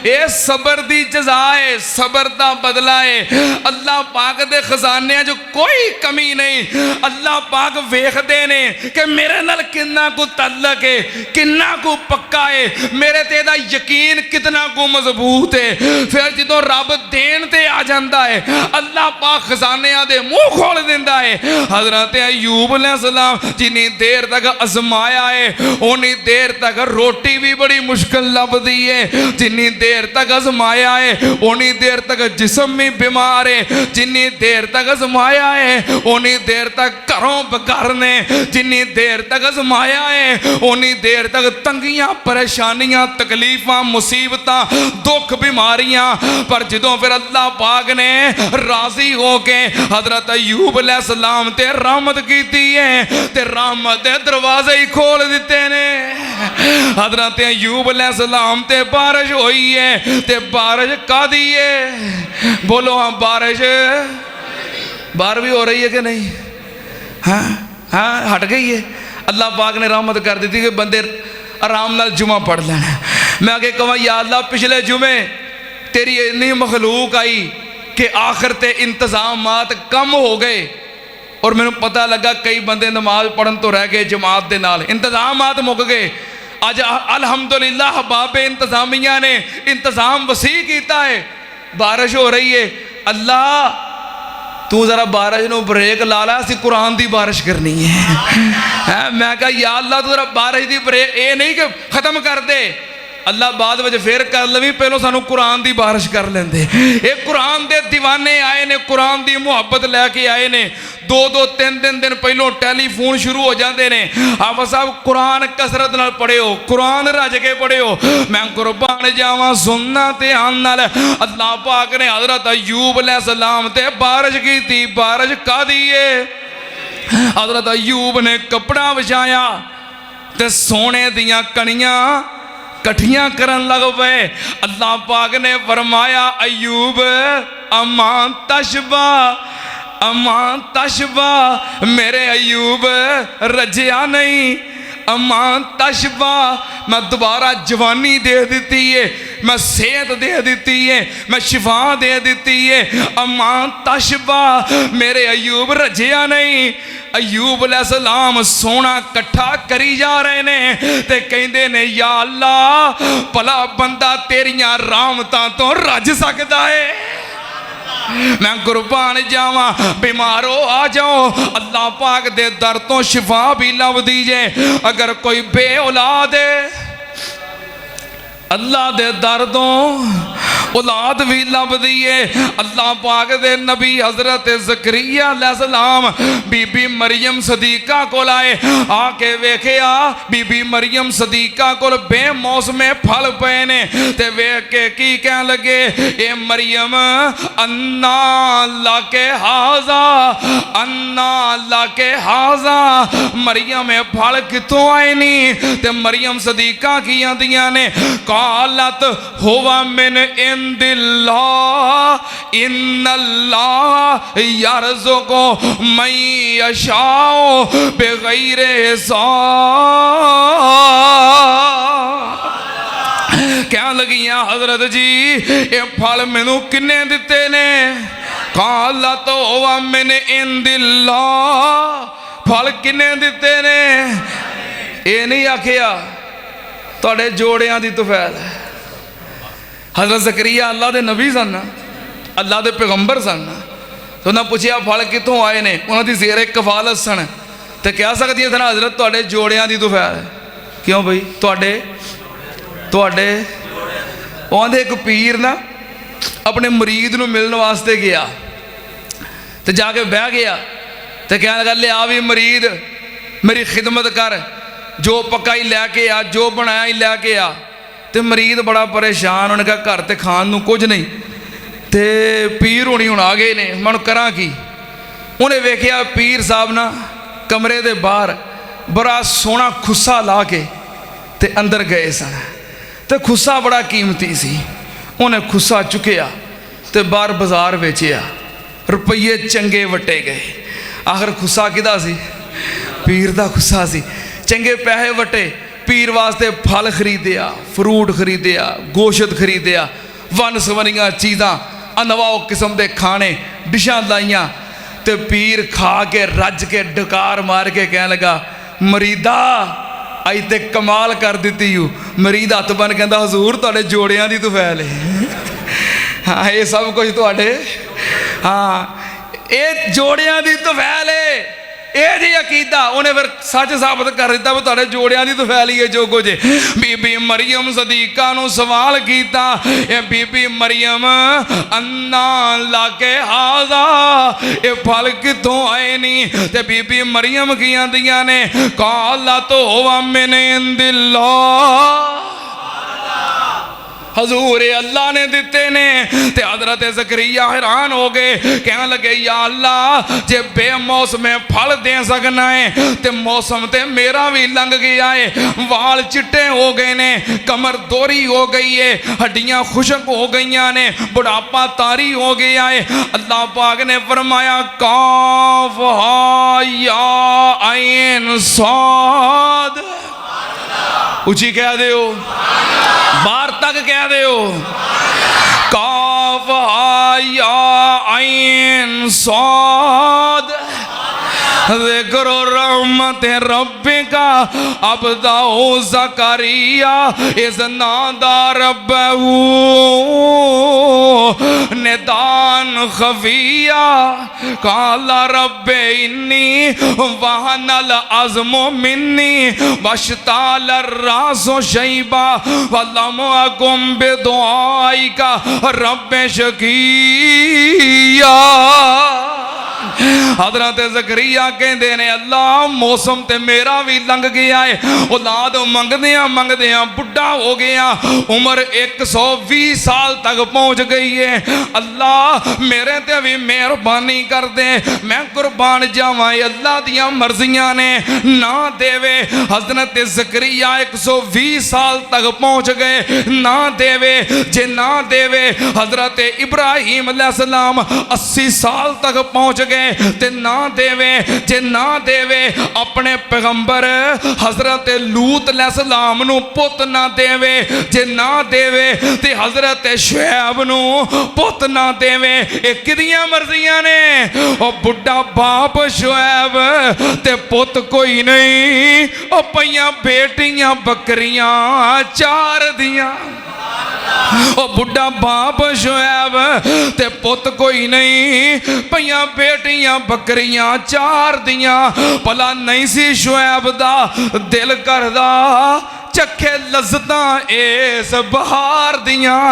ये सबर दी जज़ा है, सबर दा बदला है। अल्लाह पाक दे खजाने च कोई कमी नहीं। अल्लाह पाक वेखदे ने कि मेरे नाल कितना को तल्लक है, कितना को पक्का है, मेरे ते दा यकीन कितना को मजबूत है। फिर जदों रब देन ते आ जाता है, अल्लाह पाक खजानियां दे मुंह खोल दिंदा है। हज़रत अयूब अलैहिस्सलाम जिन्नी देर तक आजमाया है, उन्नी देर तक रोटी भी बड़ी मुश्किल लभदी है। जिन्नी देर तक आजमाया है, उन्नी देर तक जिस्म भी बीमार है। जिन्नी देर तक आजमाया है, उन्नी देर तक घरों बेघर ने। जिन्नी देर तक आजमाया है, उन्नी देर तक तंगियां परेशानियां तकलीफां मुसीबतां दुख बीमारियां। पर जदों फिर अल्लाह पाक ने राजी हो के हज़रत अयूब अलैहिस्सलाम ते रहमत की है, ते रहमत दे दरवाजे ही खोल दिते ने। हज़रत अयूब अलैहिस्सलाम ते बारिश हुई है, ते बारिश कादी है? बोलो हाँ, बारिश बाहर भी हो रही है कि नहीं? हाँ हाँ हट गई है। अल्लाह पाक ने रहमत कर दी थी कि बंदे आराम नाल जुमा पढ़ लेना। मैं आगे कहा या अल्लाह पिछले जुमे तेरी इन्नी मखलूक आई कि आखिर ते इंतजामात कम हो गए, और मैंने पता लगा कई बंदे नमाज पढ़न तो रह गए जमात दे नाल, इंतजामात मुक गए। अज अल्हम्दुलिल्लाह बाबे इंतजामिया ने इंतजाम वसी किया है, बारिश हो रही है। अल्लाह तू जरा बारिश नू ब्रेक ला ला, असीं कुरान दी बारिश करनी है। मैं कहा या अल्लाह तू जरा बारिश दी ब्रेक, ये नहीं कि खत्म कर दे, अल्लाह बाद में फिर कर लवी, पहलों सानू कुरान की बारिश कर लेंदे। ये कुरान के दीवाने आए ने, कुरान की मुहब्बत लैके आए ने। दो दो तीन दिन पहलों टैलीफोन शुरू हो जाते हैं, आप साहब कुरान कसरत नाल पढ़ियो, कुरान रज के पढ़ियो। मैं कुर्बान जावा, सुनना ध्यान नाल। अल्लाह पाक ने हज़रत अयूब अलैहिस्सलाम ते बारिश की थी। बारिश कादी है? हज़रत अयूब ने कपड़ा विछाया ते सोने दियां कणियां कठियां करन लग पे। अल्लाह पाक ने फरमाया अयूब अमा तशबा, अमा तशबा, मेरे अयूब रजिया नहीं। अमा तशबा, मैं दोबारा जवानी दे दी है, मैं सेहत दे दी है, मैं शिफा दे दी है। अमा तशबा, मेरे अयूब रजिया नहीं। अयूब अलैहिस्सलाम सोना कट्ठा करी जा रहे ने ते कहंदे ने या अल्लाह भला बंदा तेरियां रहमतां तो रज सकदा है? मैं कुर्बान जावा, बीमारो आ जाओ, अल्लाह पाक दे दर तो शिफा भी लभ दीजे। अगर कोई बे औलाद है, अल्लाह दे दर तो औलाद भी लभदी है। अल्लाह पाक दे नबी हजरत ज़करिया अलैहिस्सलाम बीबी मरियम सदीका कोल आए। आके वेखिया बीबी मरियम सदीका कोल बेमौसमे फल पे ने ते वेख के की कह लगे, ए मरियम अन्ना लाके हाजा, अन्ना लाके हाजा, मरियम ए फल कितों आए नी? ते मरियम सदीका की आंदियां ने कालत होवा मिन इंदिल्लाह इन्नल्लाह यरज़ुक़ु मन यशाओ बिग़ैरि हिसाब। क्या लगियां हजरत जी ये फल मैनू किन्ने दिते ने? काला तो होवा मिन इंदिल्लाह, फल किन्ने दिते ने? ये नहीं आखिया तुहाडे जोड़ियां दी तुफैल। हज़रत ज़करिया अल्लाह दे नबी सन, अल्लाह दे पैगंबर सन। तो उन्हें पूछा फल कितों आए ने? उन्होंने ज़ेरे कफालत सन। तो कह सकती थे ना हज़रत तुहाडे जोड़ियां दी तुफैल। क्यों भाई? तुहाडे तुहाडे आंदे एक पीर ना अपने मुरीद नूं मिलने वास्ते गया तो जाके बह गया तो कहने लगा लिया भी मुरीद मेरी खिदमत कर, जो पक्का ही लैके आ, जो बनाया ही लैके आ। तो मरीद बड़ा परेशान, उन्हें कहा घर तो खान नूं कुछ नहीं। तो पीर होनी हुण आ गए ने, मैं करा की? उन्हें वेखिया पीर साहब ना कमरे दे बाहर बड़ा सोहना खुस्सा ला के ते अंदर गए सन। तो खुस्सा बड़ा कीमती सी, उन्हें खुस्सा चुकिया तो बाहर बाजार वेचिया, रुपये चंगे वटे गए। आखिर खुस्सा किदा सी? पीर दा खुस्सा सी। चंगे पैसे वटे, पीर वास्ते फल खरीदिया, फ्रूट खरीदिया, गोश्त खरीदिया, वन सवनियां चीज़ां, अनवाओ किस्म के खाने डिशां लाइयां। तो पीर खा के रज के डकार मार के कह लगा मरीदा अज ते कमाल कर दी यू। मरीद हथ बन कहता हजूर तुहाडे जोड़ियां दी तुफैल है। हाँ ये सब कुछ तुहाडे, हाँ ये जोड़ियां दी तुफैल है। ये जी अकीदा उन्हें फिर सच साबित कर दिता भी तुहाडे जोड़ियां दी तुफैल ही है जो कुछ। बीबी मरियम सदीका नूं सवाल कीता, ये बीबी मरियम अन्ना लाके हाजा, ये फल कितों आए नी? ते बीबी मरियम की आंदियां ने काला तो हुवा मिन इंदिल्लाह, हजूर अल्लाह ने दिते ने। ते हजरत ज़करिया हैरान हो गए, कहने लगे या अल्लाह जे बेमौसमे फल दे सकना है ते मौसम ते मेरा भी लंघ गया है। वाल चिट्टे हो गए ने, कमर दोरी हो गई है, हड्डियां खुशक हो गई ने, बुढ़ापा तारी हो गया है। अल्लाह पाक ने फरमाया काफ हा या ऐन साद, ऊंची कह दो, बाहर तक कह दो, काफ हा या ऐन साद। ज़िक्र रहमत रब्बिका अब्दाहु ज़करिया इज़ नादा रब्बहू निदान खफिया काला रब्बे इन्नी वहनल अज़्मु मिन्नी वश्ताल रासो शैबा वलम अकुम बिदुआइका रब्बे शकिया। हज़रत ज़करिया कहते ने अल्लाह मौसम ते मेरा भी लंघ गया है, औलाद मंगदियां मंगदियां बुढ़ा हो गया, उम्र 120 साल तक पहुंच गई है। अल्लाह मेरे ते भी मेहरबानी कर दे, मैं कुर्बान जावां, अल्लाह दियां मर्जियां ने ना देवे। हज़रत ज़करिया 120 साल तक पहुंच गए, ना देवे, जे ना देवे हज़रत इब्राहीम अलैहिस्सलाम 80 साल तक पहुंच गए ते ना देवे, जे ना देवे अपने पैगंबर हज़रत लूत अलैहिस्सलाम नू पुत ना देवे, जे ना देवे ते हज़रत शुएब नू पुत ना देवे। ये किदियां मर्जियां ने? ओ बुढ़ा बाप शुएब ते पुत कोई नहीं, ओ पईयां बेटियां बकरियां 4 दियां। ओ बुढ़ा बाप शुएब ते पुत कोई नहीं, पईयां बेटियां बकरियां 4 दियां। भला नहीं सी शुएब दा दिल करदा चखे लज़्ज़तां इस बहार दियां?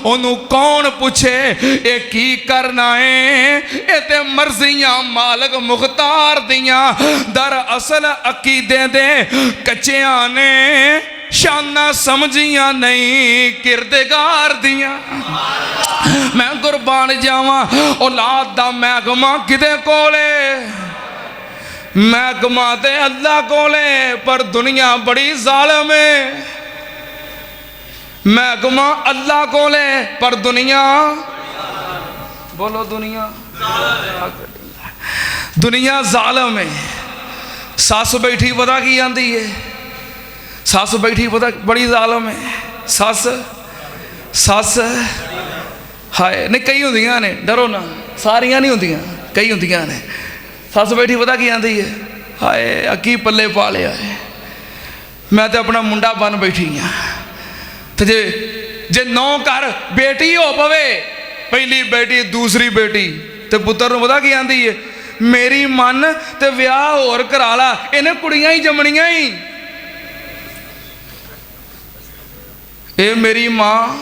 ओनू कौन पुछे ये की करना है, ये ते मर्जियां मालक मुख्तार दियां। दरअसल अकीदे दे कच्चियां ने, शाना समझियां नहीं किरदगार दियां। मैं कुर्बान जावां, औलाद दा महकमा किदे कोले? महकमा ते अल्लाह कोले, पर दुनिया बड़ी जालिम है। महकमा अल्लाह कोले पर दुनिया, बोलो दुनिया, दुनिया जालिम है। सस बैठी पता की आंदी है, सस बैठी पता बड़ी जालिम है। सस सस हाय नहीं, कई होंदियां ने, डरो ना, सारियां नहीं होंदियां, कई होंदियां ने। सस बैठी पता की आंदी है, हाय अकी पल्ले पा लिया है, मैं तो अपना मुंडा बन बैठी हाँ। तो जे 9 घर बेटी हो पवे, पहली बेटी दूसरी बेटी, तो पुत्र नूं पता की आंदी है, मेरी मन ते विआह होर करा ला, इन्हें कुड़ियां ही जमनियां ही। ये मेरी माँ,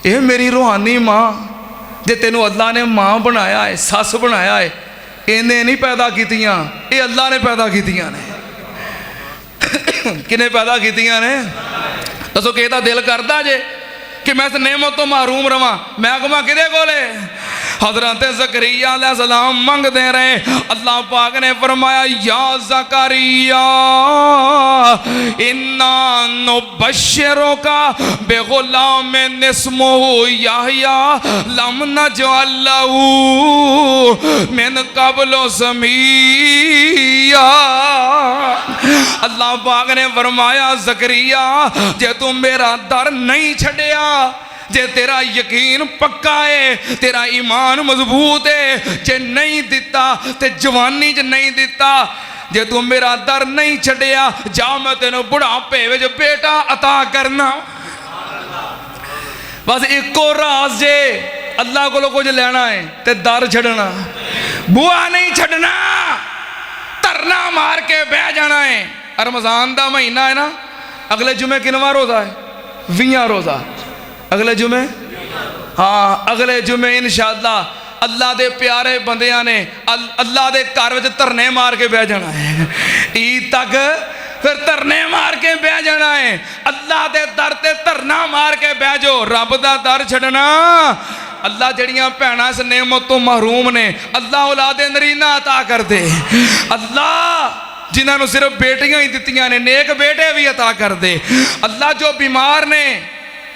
ये मेरी रूहानी माँ, जे तेनों अल्लाह ने माँ बनाया है, सस बनाया है, इन्हें नहीं पैदा कीतियां, ये अल्लाह ने पैदा कीतियां ने। किने पैदा कीतियां ने? दसो किहदा दिल करदा जे कि मैं इस नेमत तो महरूम रवां? मैं कहवा किदे कोले? हज़रत ज़करिया अलैहिस्सलाम मंगते रहे, अल्लाह पाक ने फरमाया या ज़करिया इन्ना नुबश्शिरुका बिग़ुलामिन इस्मुहु यहया लम नजअल लहू मिन क़ब्लु समिय्या। अल्लाह पाक ने फरमाया ज़करिया जे तू मेरा दर नहीं छड़िया, जे तेरा यकीन पक्का है, तेरा ईमान मजबूत है, जे नहीं दिता ते जवानी च नहीं दिता, जे तू मेरा दर नहीं छड़िया, जा मैं तेनों बुढ़ापे विच बेटा अता करना। बस एको राज जे अल्लाह कोलों कुछ लेना है ते दर छड़ना, बुआ नहीं छड़ना, धरना मार के बह जाना है। रमजान का महीना है ना, अगले जुमे किनवा रोजा है? 20 रोजा अगले जुमे। हाँ अगले जुमे इंशाअल्लाह अल्लाह दे प्यारे बंदियां ने अल्लाह दे घर विच धरने मार के बह जाना है। ईद तक फिर धरने मार के बह जाना है। अल्लाह दे दर ते धरना मार के बह जाओ, रब दा दर छड़ना। अल्लाह जड़ियां भैणां इस नेमत तो महरूम ने, अल्लाह औलादे नरीना अता कर दे। अल्लाह जिन्होंने सिर्फ बेटियां ही दित्तियां ने, नेक बेटे भी अता कर दे। अल्लाह जो बीमार ने,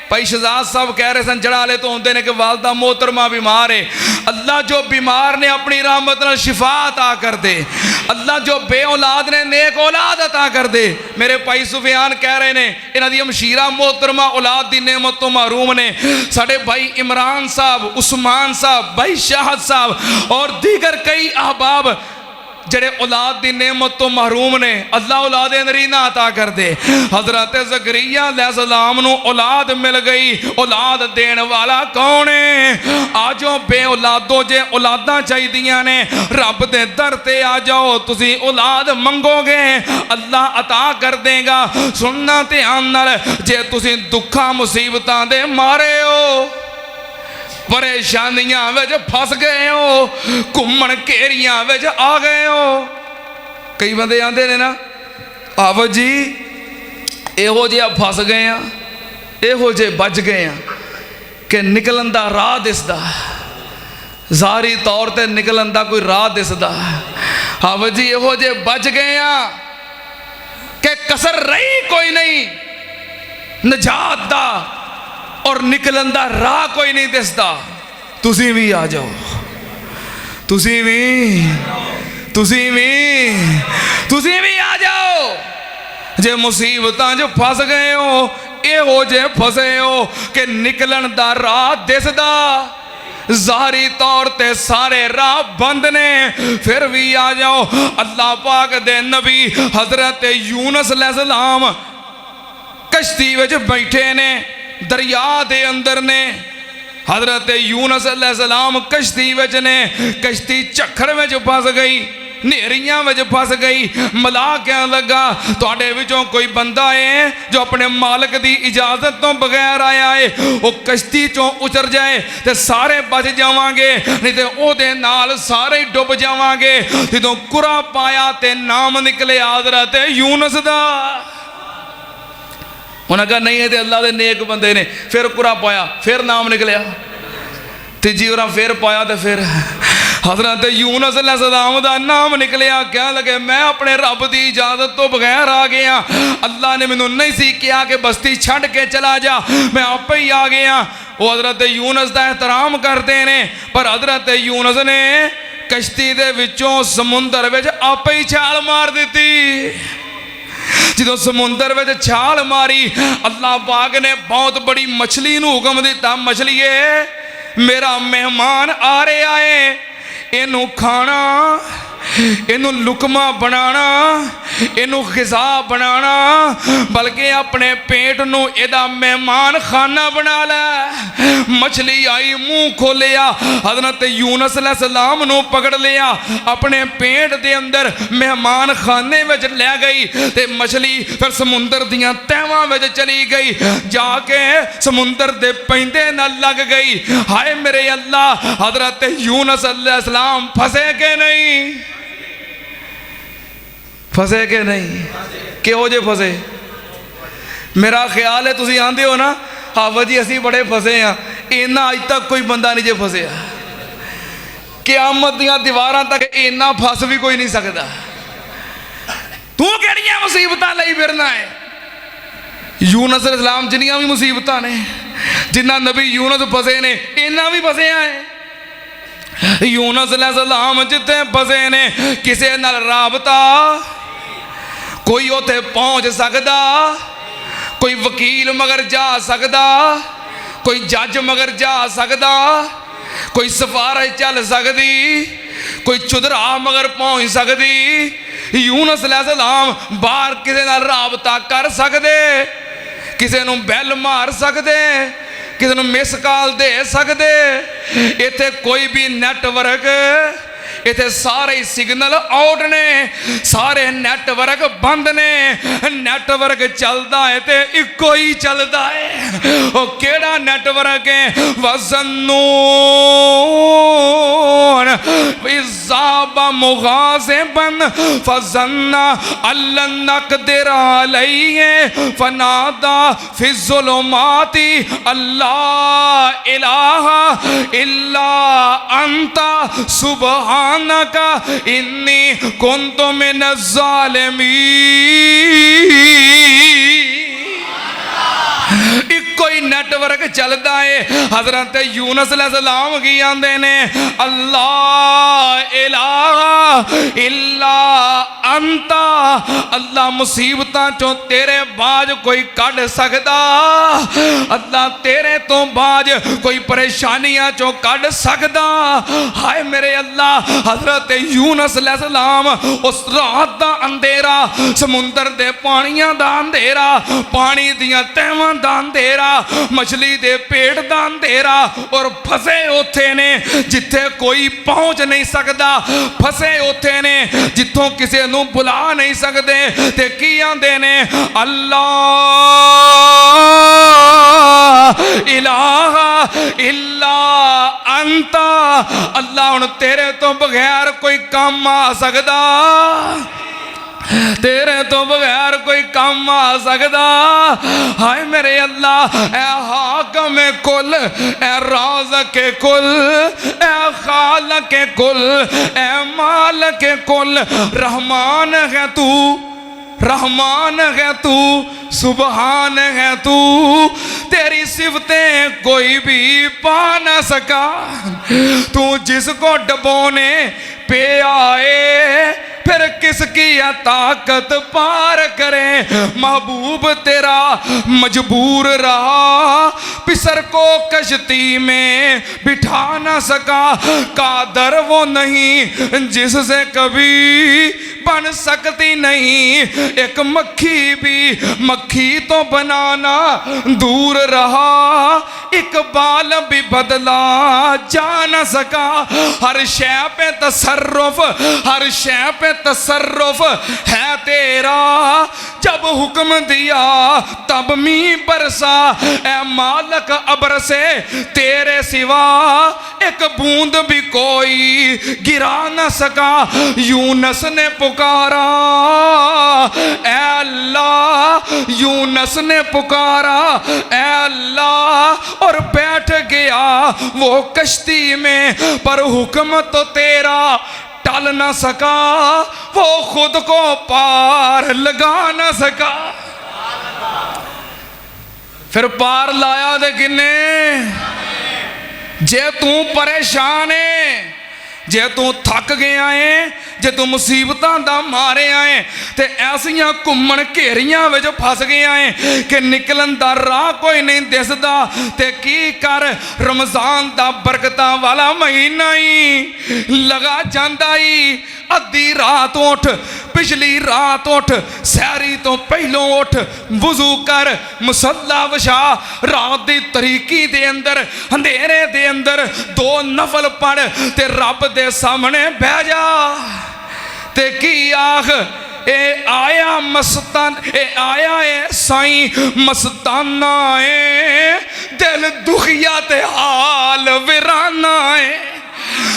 भाई शहजाद साहब कह रहे सन जड़ा वाले तो आते हैं कि वालदा मोहतरमा बीमार है, अल्लाह जो बीमार ने अपनी रहमत नाल शिफा अता कर दे। अल्लाह जो बे औलाद ने नेक औलाद अता कर दे। मेरे भाई सुफियान कह रहे ने इन्हां दी मशीरा मोहतरमा औलाद दी नेमत तो महरूम ने। साडे भाई इमरान साहब, उस्मान साहब, भाई शाहद साहब और दीगर कई अहबाब ਜਿਹੜੇ औलाद दी नेमत तो महरूम ने, अल्लाह औलाद नरीना अता कर दे। हजरत ज़करिया अलैहिस्सलाम नू औलाद मिल गई। औलाद देने वाला कौन है? आजो बे औलादो जे औलादा चाहिए ने, रब दे दर ते आ जाओ, तुसी औलाद मंगोगे अल्लाह अता कर देगा। सुनना ध्यान नाल, जे तुसी दुखा मुसीबतां दे मारे हो, परेशानियां विच फस गए हो, घूमन घेरियां विच आ गए हो। कई बंदे आंदे ने ना, आवो जी इहो जिहा फस गए हैं, इहो जे बच गए हैं कि निकलन दा राह दिसदा, ज़ाहरी तौर ते निकलन दा कोई राह दिसदा। आवो जी इहो जे बच गए हैं कि कसर रही कोई नहीं, नजात दा और निकलन दा राह कोई नहीं दिसदा। तुसी भी आ जाओ, तुसी भी आ जाओ। जे मुसीबतां च फस गए हो, इहो जे फसे हो कि निकलन दा राह दिसदा, ज़ाहरी तौर ते सारे राह बंद ने, फिर भी आ जाओ। अल्लाह पाक दे नबी हजरत यूनुस अलैहिस्सलाम कश्ती विच बैठे ने, दरिया दे अंदर ने। हजरत यूनुस अलैहिस्सलाम कश्ती विच ने, कश्ती झक्खड़ विच फस गई, नेरियां विच फस गई। मलाह कहन लगा, तुहाडे विचों कोई बंदा है जो अपने मालिक दी इजाजत तो बगैर आया है, वो कश्ती चों उतर जाए तो सारे बच जावांगे, नहीं तो ओहदे नाल सारे डुब जावांगे। जदों कुरा पाया ते नाम निकले हजरत यूनुस दा। उन्हें कहा नहीं है तो अल्लाह के नेक बंदे ने। फिर कुरा पाया, फिर नाम निकलिया, तीजी बार फिर पाया तो फिर हजरत यूनुस अलैहिस्सलाम दा नाम निकलिया। कह लगे मैं अपने रब की इजाजत तो बगैर आ गया, अल्लाह ने मैनू नहीं सी किया कि बस्ती छड़ के चला जा, मैं आप ही आ गया। वो हजरत यूनुस का एहतराम करते ने, पर हजरत यूनुस ने कश्ती दे विचों समुंदर विच आप ही छाल मार दी। जो समुंदर में छाल मारी, अल्लाह पाक ने बहुत बड़ी मछली नू हुक्म दिता, मछलीए मेरा मेहमान आ रहा है, इनू खाना, इनू लुकमा बनाना, इनू खिजा बनाना, बल्कि अपने पेट नू एदा मेहमान खाना बना लै। मछली आई, मुंह खोलिया, हजरत यूनुस अलैहिस्सलाम नू पकड़ लिया, अपने पेट दे अंदर मेहमान खाने में ले गई। ते मछली फिर समुंदर दियां तहवां में चली गई, जाके समुंदर दे पैंदे न लग गई। हाय मेरे अल्लाह, हजरत यूनुस अलैहिस्सलाम फसे के नहीं? फसे के नहीं? किहो जे फसे? मेरा ख्याल है तुसी आंदे हो ना, हावा जी असी बड़े फसे हाँ, इन्ना अज तक कोई बंदा नहीं जे फसिया। क़यामत दियां दीवारां तक इन्ना फस भी कोई नहीं सकता। तू किहड़ियां मुसीबतां लई फिरना है? यूनुस अलैहिस्सलाम जिन्नियां भी मुसीबतां ने, जिन्ना नबी यूनुस फसे ने, इन्ना भी फसे हैं। यूनुस अलैहिस्सलाम जिथे फसे ने, किसे नाल राबता कोई उथे पहुंच सकदा, कोई वकील मगर जा सकदा, कोई जज मगर जा सकदा, कोई सिफारिश चल सकदी, कोई चुधरा मगर पहुंच सकदी। यूनुस अलैहिस्सलाम बाहर किसे नाल राबता कर सकदे, किसे नूं बैल मार सकदे, किसी नूं मिस कॉल दे सकदे। इत्थे कोई भी नैटवर्क, इत्थे सारे सिग्नल आउट ने, सारे नैटवर्क बंद ने। नैटवर्क चलता है तो इको ही चलता है। वो केड़ा नैटवर्क है? वज़न्नून इज़्ज़ाबा मुग़ाज़िबन फ़ज़न्ना अल्लन नक़दिर अलैहि फ़नादा फ़िज़्ज़ुलुमाति अल्ला इलाहा इल्ला अंता सुब्हानका इन्नी कुन्तु मिनज़्ज़ालिमीन। कोई नेटवर्क चलता है। हजरत यूनुस अलैहिस्सलाम की आंदे ने, अल्लाह इलाहा इल्ला अंता अल्लाह मुसीबतां चों तेरे बाज कोई कढ़ सकदा, अल्लाह तेरे तो बाज कोई परेशानियां चों कढ़ सकदा। हाय मेरे अल्लाह हजरत यूनुस अलैहिस्सलाम उस रात दा अंधेरा, समुंदर दे पानियां दा अंधेरा, पानी दियां तहवां दा अंधेरा, मछली दे पेट दा अंधेरा, और फसे उथे ने जिथे कोई पहुंच नहीं सकता, फसे उथे ने जिथों किसी नूं बुला नहीं सकते। ते की आंदे ने अल्लाह इलाहा इल्ला अंता, अल्लाह हुण तेरे तो बगैर कोई काम आ सकदा, तेरे तो बगैर कोई काम आ सकदा। हाय मेरे अल्लाह ए हाकम कुल, ए राज़ कुल, ए खालिक कुल, ए मालिक कुल, रहमान है तू, रहमान है तू, सुबहान है तू, तेरी सिफतें कोई भी पा न सका। तू जिसको डबोने पे आए फिर किसकी यह ताकत पार करे। महबूब तेरा मजबूर रहा, पिसर को कश्ती में बिठा न सका। कादर वो नहीं जिससे कभी बन सकती नहीं, एक मक्खी भी मक्खी तो बनाना दूर रहा, इकबाल भी बदला जा न सका। हर शय पे तसर्रुफ, हर शय पे तसर्रुफ है तेरा, जब हुक्म दिया तब मी बरसा। ए मालक अबर से तेरे सिवा एक बूंद भी कोई गिरा न सका। यूनुस ने पुकारा ए अल्लाह, यूनुस ने पुकारा ए अल्लाह, और बैठ गया वो कश्ती में, पर हुक्म तो तेरा टल ना सका, वो खुद को पार लगा ना सका। फिर पार लाया दे किन्ने? जे तू परेशान है, जे तू थक गया है, जे तू मुसीबतां दा मारे आए ते ऐसियां घूमन घेरियां विच फस गया है कि निकलन दा राह कोई नहीं दिसदा, ते की कर, रमजान दा बरकतां वाला महीना ही लगा जांदा ही। अद्धी रात उठ, पिछली रात उठ, सैरी तो पहलों उठ, वजू कर, मुसल्ला विछा, रात दी तरीकी दे अंदर अंधेरे दे अंदर दो नफल पढ़ ते रब दे सामने बह जा। ते की आख ए आया मस्तान, ए आया ए साईं मस्ताना है, दिल दुखिया ते हाल वीराना है।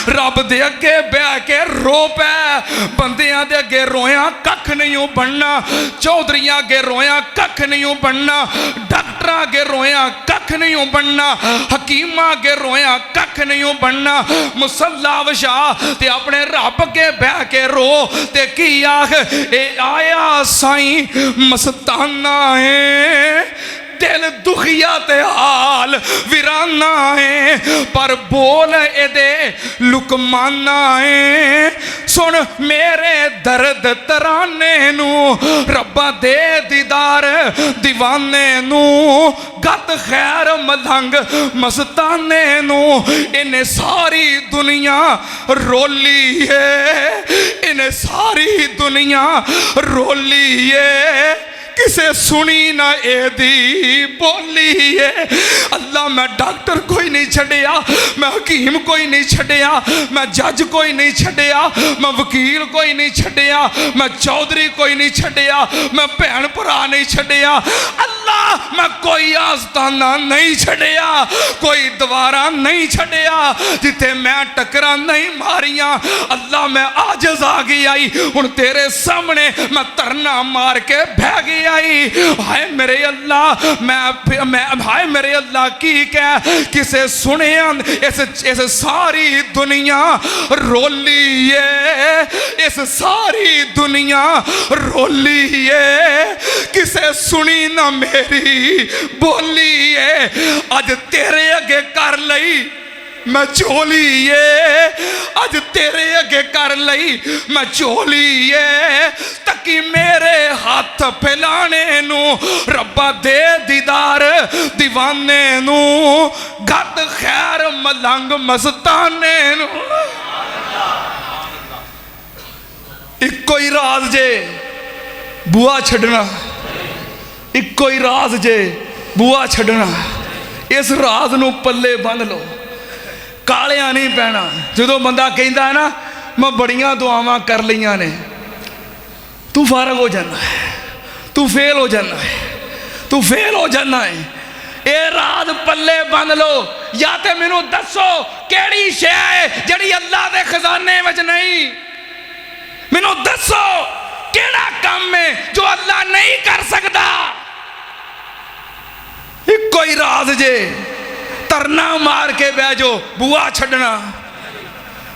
रब दे अगे बह के रो पै, बंदियां दे अगे रोया कख नहीं बनना, चौधरियां अगे रोया कख नहीं बनना, डॉक्टर अगे रोया कख नहीं बनना, हकीमा अगे रोया कख नहीं बनना। मुसल्ला विछा ते अपने रब अगे बह के रो, ते की आख ए आया साईं मस्ताना है, दिल दुखिया ते हाल वीराना है, पर बोल एदे लुकमाना है। सुन मेरे दर्द तराने नू, रब्बा दे दीदार दीवाने नू, गत खैर मलंग मस्ताने नू। इन्हें सारी दुनिया रोली है, इन्हें सारी दुनिया रोली है, किसे सुनी ना एदी बोली है। अल्लाह मैं डॉक्टर कोई नहीं छड़िया, मैं हकीम कोई नहीं छड़िया, मैं जज कोई नहीं छड़िया, मैं वकील कोई नहीं छड़िया, मैं चौधरी कोई नहीं छड़िया, मैं भैन भरा नहीं छड़िया। अल्लाह मैं कोई आस्ताना नहीं छड़िया, कोई द्वारा नहीं छड़िया, जिथे मैं टकरा नहीं मारिया। अल्लाह मैं आजिज़ आ गई आई, हुण तेरे सामने मैं तरना मार के बह गई आई। हाय मेरे अल्लाह, मैं हाय मेरे अल्लाह की कह किसे सुने, इस सारी दुनिया रोली है, इस सारी दुनिया रोली है, किसे सुनी ना मेरी बोली है। अज तेरे अगे कर लई मैं झोली है अज तेरे अगे कर लई, मैं झोली है तकी मेरे हाथ फैलाने नू, रब्बा दे दीदार दीवाने नू, गद खैर मलंग मस्ताने नू। इको ही राज जे बुआ छड़ना, इको ही राज जे बुआ छड़ना। इस राज नू पल्ले बन लो, कालिया नहीं पैना। जो बंदा कहता है ना मैं बड़ियां दुआवां कर लियां ने, तू फारग हो जाना है, तू फेल हो जाना है, तू फेल हो जाना है। ये राज पल्ले बन लो, या तो मैनू दसो केड़ी शै है जिहड़ी अल्लाह दे खजाने विच नहीं, मैनू दसो केड़ा काम है जो अल्लाह नहीं कर सकता। इको ही राज जे, तरना मार के बह जाओ बुआ छड़ना,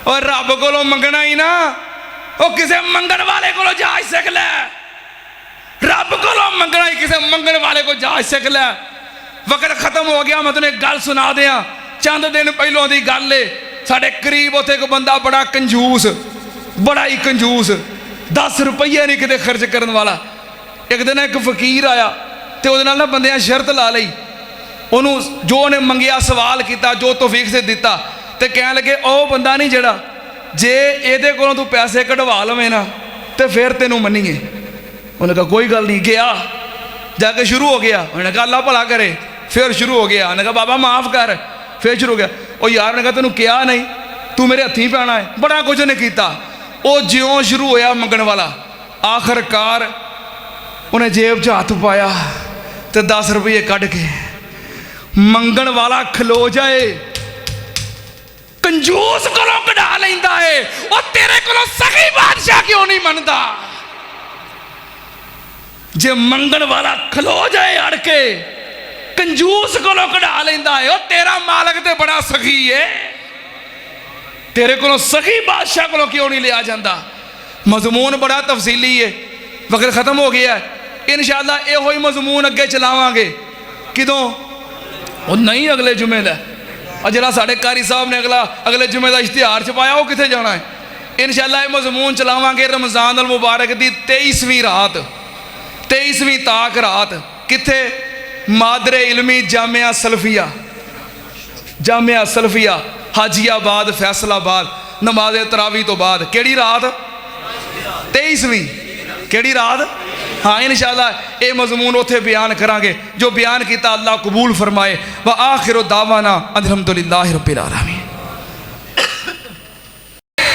और रब को मंगना ही ना, वो किसी मंगण वाले को जाच सिख लै, रब को मंगना ही किसी मंगण वाले को जाच सिख लै। वक्त खत्म हो गया, मैं तुझे गल सुना दिया। चंद दिन पहलों की गल है, साढ़े करीब उत्थे एक बंदा बड़ा कंजूस, बड़ा ही कंजूस, 10 रुपये नहीं किते खर्च करने वाला। एक दिन एक फकीर आया तो वो ना बंदियां शर्त ला ली, उन्होंने जो उन्हें मंगिया सवाल किया, जो तौफीक से दिता, तो कह लगे ओ बंदा नहीं जड़ा जे ये को तू पैसे कढ़वा लवे ना तो फिर तेनों मनीए। उन्हें कहा कोई गल नहीं, गया जाके शुरू हो गया। उन्हें कहा अल्लाह भला करे, फिर शुरू हो गया। उन्हें कहा बाबा माफ़ कर, फिर शुरू हो गया। ओ यार ने कहा तेनों क्या नहीं, तू मेरे हथी पैना है, बड़ा कुछ उन्हें किया। वो ज्यों शुरू होया मंगण वाला, आखिरकार उन्हें जेब च हथ पाया तो 10 रुपये कढ़ के मंगण वाला खलो जाए, कंजूस को कढ़ा लेंदा है। और तेरे को सही बादशाह क्यों नहीं मनता? जे मंगण वाला खलो जाए अड़ के, कंजूस को कढ़ा लेंदा है। और तेरा मालक तो बड़ा सखी है, तेरे को सखी बादशाह को क्यों नहीं लिया जाता? मजमून बड़ा तफसीली है, वक्त खत्म हो गया है। इंशाअल्लाह यो ही मजमून अगे चलावांगे। किदों? वो नहीं अगले जुमे का, और जरा साढ़े कारी साहब ने अगले जुमे का इश्तिहार छपाया, वो कितने जाना है? इंशाअल्लाह ये मजमून चलावांगे रमज़ान अल मुबारक की 23वीं रात, 23वीं ताक रात। किथे? मादरे इलमी जामिया सलफिया, जामिया सलफिया हाजियाबाद फैसलाबाद, नमाज तरावी तो बाद। केड़ी रात? 23वीं। केड़ी रात? हाँ इंशाअल्लाह ये मजमून उत्थे बयान करांगे। जो बयान किया अल्लाह कबूल फरमाए। व आखिर दावाना अल्हम्दुलिल्लाहि रब्बिल आलमीन।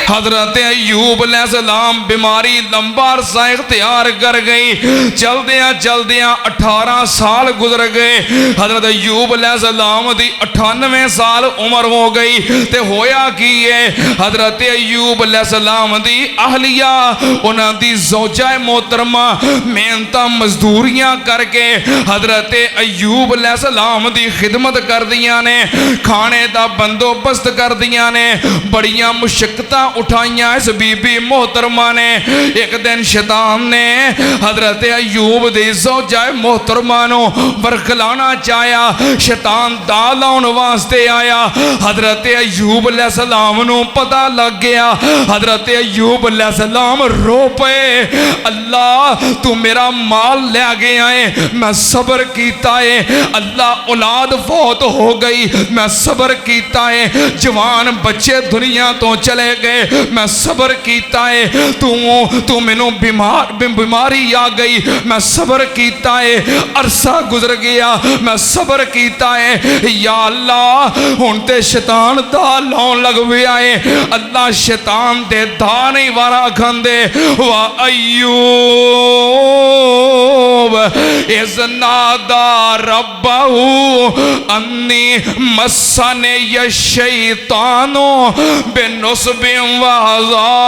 हजरत अयूब अलैहिस्सलाम बीमारी लंबा अरसा इख्तियार कर गई। चलदियां चलदियां 18 साल गुजर गए। हजरत अयूब अलैहिस्सलाम दी 98 साल उम्र हो गई। ते होया की है, हजरत अयूब अलैहिस्सलाम दी अहलिया, उन्हां दी ज़ौजा मोहतरमा मेहनत मजदूरियां करके हजरत अयूब अलैहिस्सलाम दी खिदमत कर दियां ने, खाने का बंदोबस्त कर दियां ने, बड़ियां मुशक्कतां उठाइया इस बीबी मोहतरमा ने। एक दिन शैतान ने हजरत अयूब दी ज़ौजा मोहतरमा नो बरखलाना चाया। शैतान दा लाउन वास्ते आया। हजरत अयूब अलैहिस्सलाम नो पता लग गया। हजरत अयूब अलैहिस्सलाम रो पे, अल्लाह तू मेरा माल ले गया है, मैं सबर कीता है। अल्लाह औलाद फौत हो गई, मैं सबर कीता है। जवान बच्चे दुनिया तो चले गए, मैं सबर कीता है। तू मैनू बीमारी आ गई, मैं सबर कीता है। अरसा गुजर गया, मैं सबर कीता है। या अल्लाह हुण ते शैतान दा लाउन लग पिया है। अल्लाह शैतान दे दा नहीं वारा खांदे। वा अयूब इज़ नादा रब्बहू अन्नी मस्सनी यश शैतानो बिनुस्बिन व